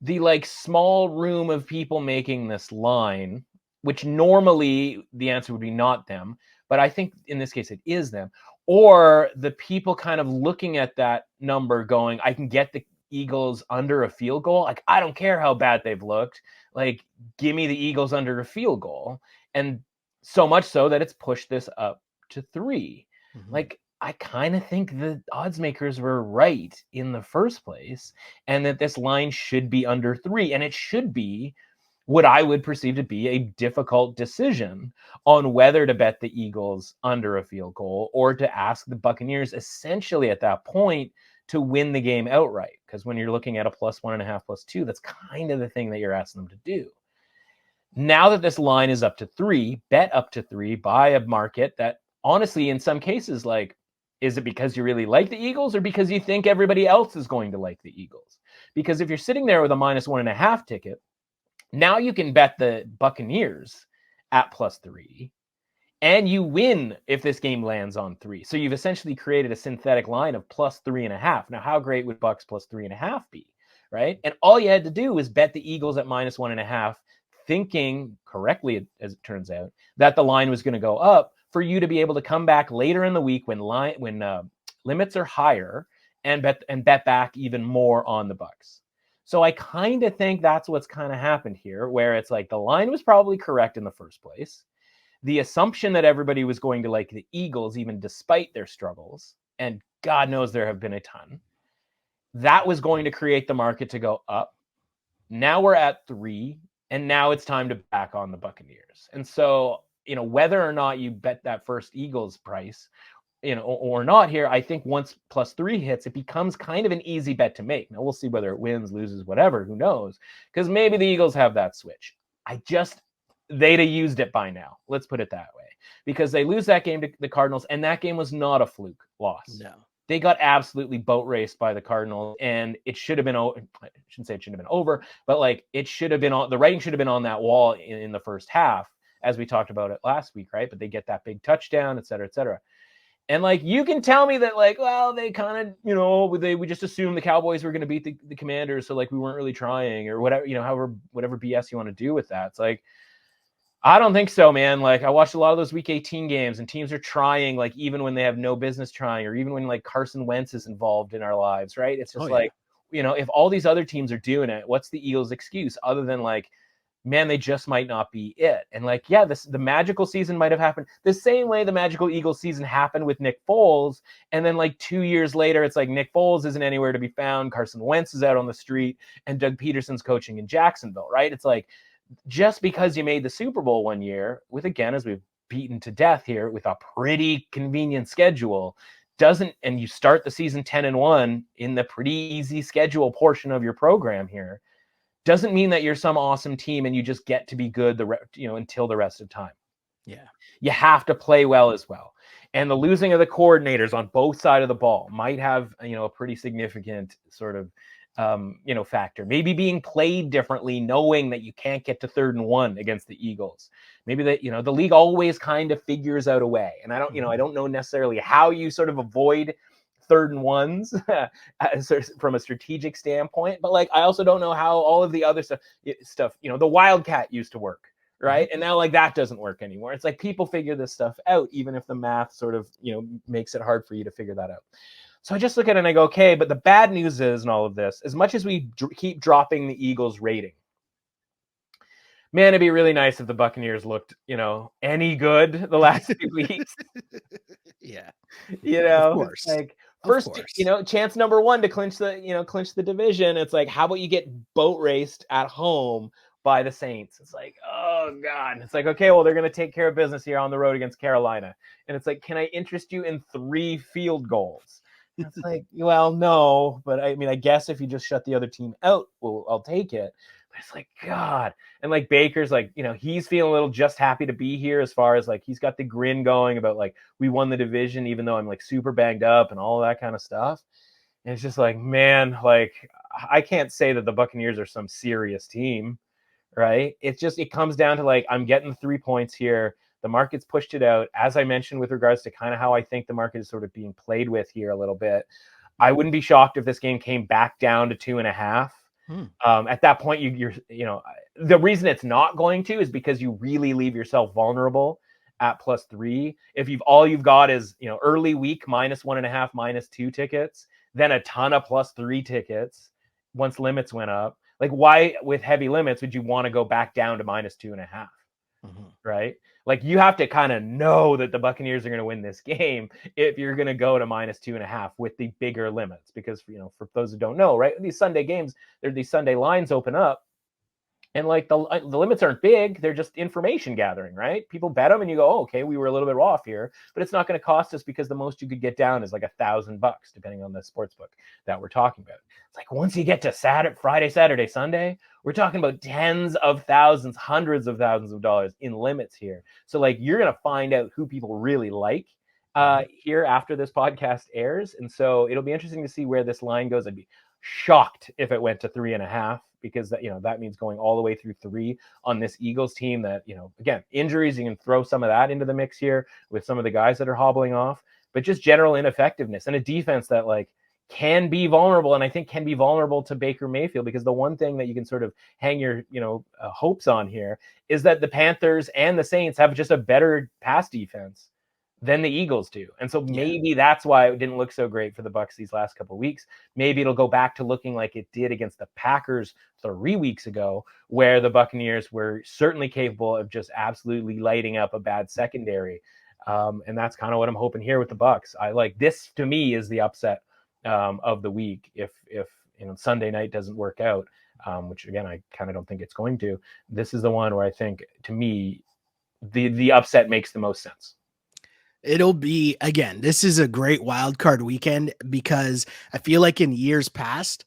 The like small room of people making this line, which normally the answer would be not them, but I think in this case it is them, or the people kind of looking at that number going, I can get the Eagles under a field goal. Like, I don't care how bad they've looked. Like, give me the Eagles under a field goal. And so much so that it's pushed this up to 3. Like, I kind of think the odds makers were right in the first place, and that this line should be under 3, and it should be what I would perceive to be a difficult decision on whether to bet the Eagles under a field goal or to ask the Buccaneers essentially at that point to win the game outright. Because when you're looking at a +1.5, +2, that's kind of the thing that you're asking them to do. Now that this line is up to 3, bet up to 3 by a market that honestly, in some cases, like, is it because you really like the Eagles or because you think everybody else is going to like the Eagles? Because if you're sitting there with a -1.5 ticket, now you can bet the Buccaneers at +3 and you win if this game lands on 3. So you've essentially created a synthetic line of +3.5. Now, how great would Bucs +3.5 be, right? And all you had to do was bet the Eagles at -1.5, thinking correctly, as it turns out, that the line was going to go up for you to be able to come back later in the week when limits are higher and bet back even more on the Bucs. So I kind of think that's what's kind of happened here, where it's like the line was probably correct in the first place. The assumption that everybody was going to like the Eagles, even despite their struggles, and God knows there have been a ton, that was going to create the market to go up. Now we're at 3, and now it's time to back on the Buccaneers. And so, whether or not you bet that first Eagles price, or not here, I think once +3 hits, it becomes kind of an easy bet to make. Now we'll see whether it wins, loses, whatever, who knows? Because maybe the Eagles have that switch. They'd have used it by now. Let's put it that way. Because they lose that game to the Cardinals, and that game was not a fluke loss. No. They got absolutely boat raced by the Cardinals, and it should have been, I shouldn't say it shouldn't have been over, but like it should have been the writing should have been on that wall in the first half, as we talked about it last week, right? But they get that big touchdown, et cetera, et cetera. And like, you can tell me that like, well, they kind of, we just assumed the Cowboys were going to beat the Commanders. So like, we weren't really trying or whatever, whatever BS you want to do with that. It's like, I don't think so, man. Like, I watched a lot of those week 18 games and teams are trying, like, even when they have no business trying, or even when like Carson Wentz is involved in our lives, right? It's just if all these other teams are doing it, what's the Eagles' excuse other than like, man, they just might not be it. And like, yeah, the magical season might have happened the same way the magical Eagles season happened with Nick Foles. And then like 2 years later, it's like Nick Foles isn't anywhere to be found. Carson Wentz is out on the street and Doug Peterson's coaching in Jacksonville, right? It's like, just because you made the Super Bowl one year with, again, as we've beaten to death here, with a pretty convenient schedule, and you start the season 10-1 in the pretty easy schedule portion of your program here, doesn't mean that you're some awesome team and you just get to be good until the rest of time. Yeah. You have to play well as well. And the losing of the coordinators on both sides of the ball might have, a pretty significant sort of factor. Maybe being played differently, knowing that you can't get to 3rd and 1 against the Eagles. Maybe that, the league always kind of figures out a way. And I don't, I don't know necessarily how you sort of avoid 3rd and 1s from a strategic standpoint, but like, I also don't know how all of the other stuff, the Wildcat used to work, right? And now like that doesn't work anymore. It's like people figure this stuff out, even if the math sort of, makes it hard for you to figure that out. So I just look at it and I go, okay, but the bad news is in all of this, as much as we keep dropping the Eagles rating, man, it'd be really nice if the Buccaneers looked, any good the last 2 weeks. Yeah. Of It's course. like Of first, course. chance number one to clinch the division. It's like, how about you get boat raced at home by the Saints? It's like, oh God. It's like, okay, well, they're going to take care of business here on the road against Carolina. And it's like, can I interest you in 3 field goals? And it's like, well, no, but I mean, I guess if you just shut the other team out, well, I'll take it. But it's like, God. And like Baker's like, he's feeling a little just happy to be here, as far as like he's got the grin going about like, we won the division, even though I'm like super banged up and all of that kind of stuff. And it's just like, man, like I can't say that the Buccaneers are some serious team, right? It comes down to like, I'm getting the 3 points here. The market's pushed it out. As I mentioned, with regards to kind of how I think the market is sort of being played with here a little bit, I wouldn't be shocked if this game came back down to 2.5. At that point, you're the reason it's not going to is because you really leave yourself vulnerable at +3. If all you've got is early week -1.5, -2 tickets, then a ton of +3 tickets once limits went up. Like, why with heavy limits would you want to go back down to -2.5? Right? Like, you have to kind of know that the Buccaneers are going to win this game if you're going to go to -2.5 with the bigger limits, because for those who don't know, right, these Sunday games, these Sunday lines open up, and like the limits aren't big. They're just information gathering, right? People bet them and you go, oh, okay, we were a little bit off here, but it's not going to cost us, because the most you could get down is like $1,000, depending on the sports book that we're talking about. It's like, once you get to Friday, Saturday, Sunday, we're talking about tens of thousands, hundreds of thousands of dollars in limits here. So like, you're going to find out who people really like here after this podcast airs. And so it'll be interesting to see where this line goes. I'd be shocked if it went to 3.5, because that means going all the way through 3 on this Eagles team that, again, injuries, you can throw some of that into the mix here with some of the guys that are hobbling off, but just general ineffectiveness and a defense that like can be vulnerable, and I think can be vulnerable to Baker Mayfield, because the one thing that you can sort of hang your hopes on here is that the Panthers and the Saints have just a better pass defense than the Eagles do. And so maybe that's why it didn't look so great for the Bucs these last couple of weeks. Maybe it'll go back to looking like it did against the Packers 3 weeks ago, where the Buccaneers were certainly capable of just absolutely lighting up a bad secondary. And that's kind of what I'm hoping here with the Bucs. I like this, to me, is the upset of the week. If Sunday night doesn't work out, which again, I kind of don't think it's going to, this is the one where I think, to me, the upset makes the most sense. It'll be, again, this is a great wild card weekend, because I feel like in years past,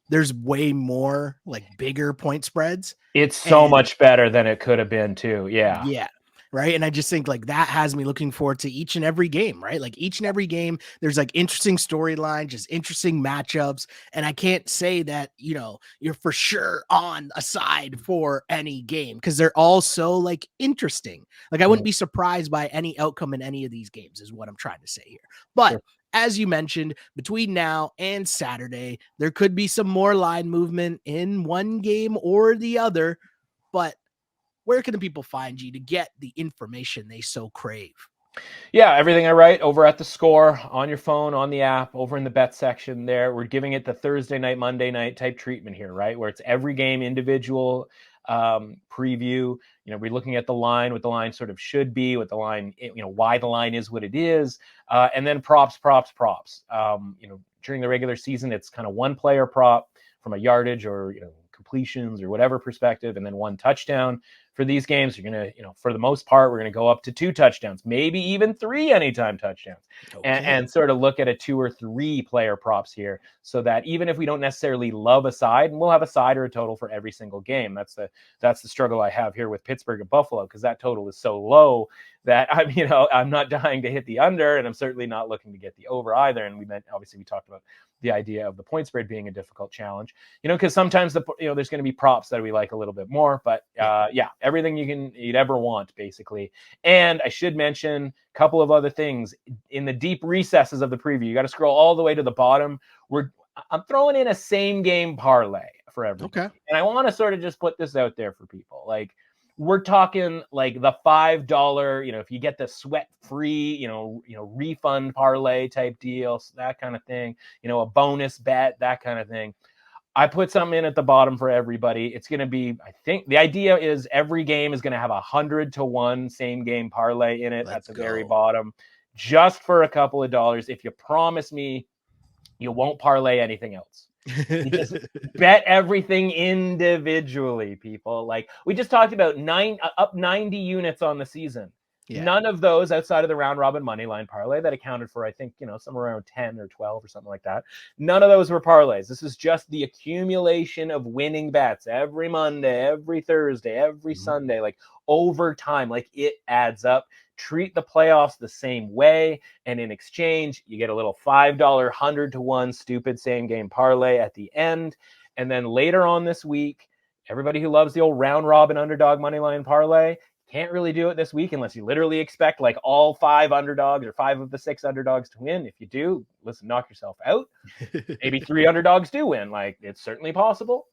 there's way more like bigger point spreads. It's so much better than it could have been too. Yeah. Yeah. Right. And I just think like that has me looking forward to each and every game, right? Like each and every game, there's like interesting storyline, just interesting matchups. And I can't say that, you're for sure on a side for any game, because they're all so like interesting. Like I wouldn't be surprised by any outcome in any of these games, is what I'm trying to say here. But as you mentioned, between now and Saturday, there could be some more line movement in one game or the other. But where can the people find you to get the information they so crave? Yeah, everything I write over at The Score, on your phone, on the app, over in the bet section there. We're giving it the Thursday night, Monday night type treatment here, right? Where it's every game individual preview. We're looking at the line, what the line sort of should be, what the line, why the line is what it is, and then props. During the regular season, it's kind of one player prop from a yardage or completions or whatever perspective, and then one touchdown. For these games, you're going to, for the most part, we're going to go up to 2 touchdowns, maybe even 3 anytime touchdowns, and sort of look at a 2 or 3 player props here, so that even if we don't necessarily love a side, and we'll have a side or a total for every single game. That's the struggle I have here with Pittsburgh and Buffalo, because that total is so low that I'm not dying to hit the under, and I'm certainly not looking to get the over either. And obviously we talked about the idea of the point spread being a difficult challenge, because sometimes there's going to be props that we like a little bit more, but everything you'd ever want, basically. And I should mention a couple of other things in the deep recesses of the preview. You got to scroll all the way to the bottom. I'm throwing in a same game parlay for everything. And I want to sort of just put this out there for people. Like, we're talking like the $5, if you get the sweat free, refund parlay type deals, that kind of thing, a bonus bet, that kind of thing. I put something in at the bottom for everybody. It's going to be, I think the idea is every game is going to have 100-1 same game parlay in it at the very bottom, just for a couple of dollars. If you promise me you won't parlay anything else. You just bet everything individually, people. Like we just talked about, up 90 units on the season. Yeah. None of those outside of the round robin money line parlay that accounted for, I think, somewhere around 10 or 12 or something like that. None of those were parlays. This is just the accumulation of winning bets every Monday, every Thursday, every Sunday, like over time. Like it adds up. Treat the playoffs the same way. And in exchange, you get a little $5 100-1 stupid same game parlay at the end. And then later on this week, everybody who loves the old round robin underdog money line parlay, can't really do it this week unless you literally expect like all 5 underdogs or 5 of the 6 underdogs to win. If you do, listen, knock yourself out. Maybe 3 underdogs do win. Like it's certainly possible.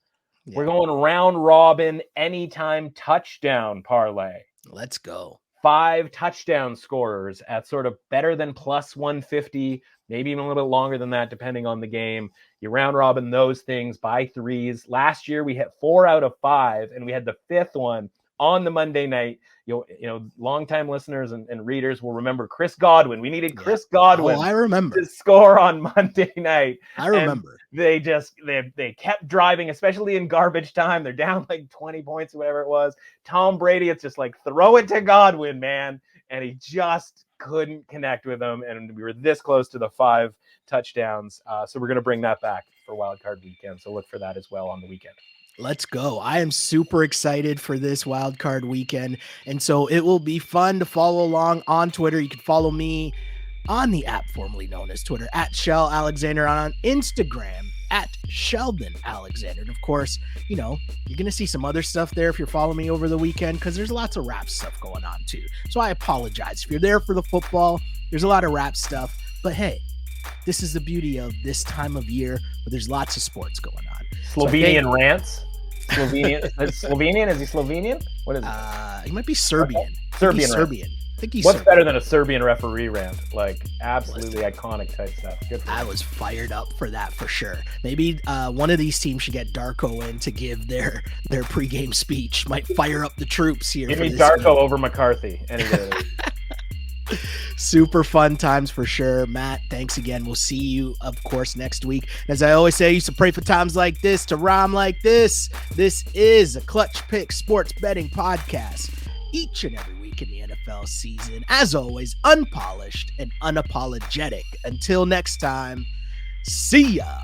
Yeah. We're going round robin anytime touchdown parlay. Let's go. 5 touchdown scorers at sort of better than plus 150, maybe even a little bit longer than that, depending on the game. You round robin those things by 3s. Last year we hit 4 out of 5, and we had the 5th one on the Monday night. Longtime listeners and readers will remember Chris Godwin. We needed Chris Godwin. Oh, I remember. To score on Monday night. I remember. And they kept driving, especially in garbage time. They're down like 20 points or whatever it was. Tom Brady, it's just like throw it to Godwin, man. And he just couldn't connect with them. And we were this close to the 5 touchdowns. So we're going to bring that back for Wild Card Weekend. So look for that as well on the weekend. Let's go. I am super excited for this Wild Card Weekend. And so it will be fun to follow along on Twitter. You can follow me on the app formerly known as Twitter at Shell Alexander, on Instagram at Sheldon Alexander. And of course, you're going to see some other stuff there if you're following me over the weekend, because there's lots of rap stuff going on too. So I apologize. If you're there for the football, there's a lot of rap stuff. But hey, this is the beauty of this time of year where there's lots of sports going on. Slovenian rants. Slovenian? Is he Slovenian? What is it? He might be Serbian. Okay. Serbian. I think he's What's Serbian. Better than a Serbian referee rant? Like absolutely iconic type stuff. Good for I was fired up for that for sure. Maybe one of these teams should get Darko in to give their pregame speech. Might fire up the troops here. Give me Darko over McCarthy any day. Super fun times for sure. Matt, thanks again. We'll see you, of course, next week. As I always say, I used to pray for times like this, to rhyme like this. This is a Clutch Pick Sports Betting Podcast. Each and every week in the NFL season. As always, unpolished and unapologetic. Until next time, see ya.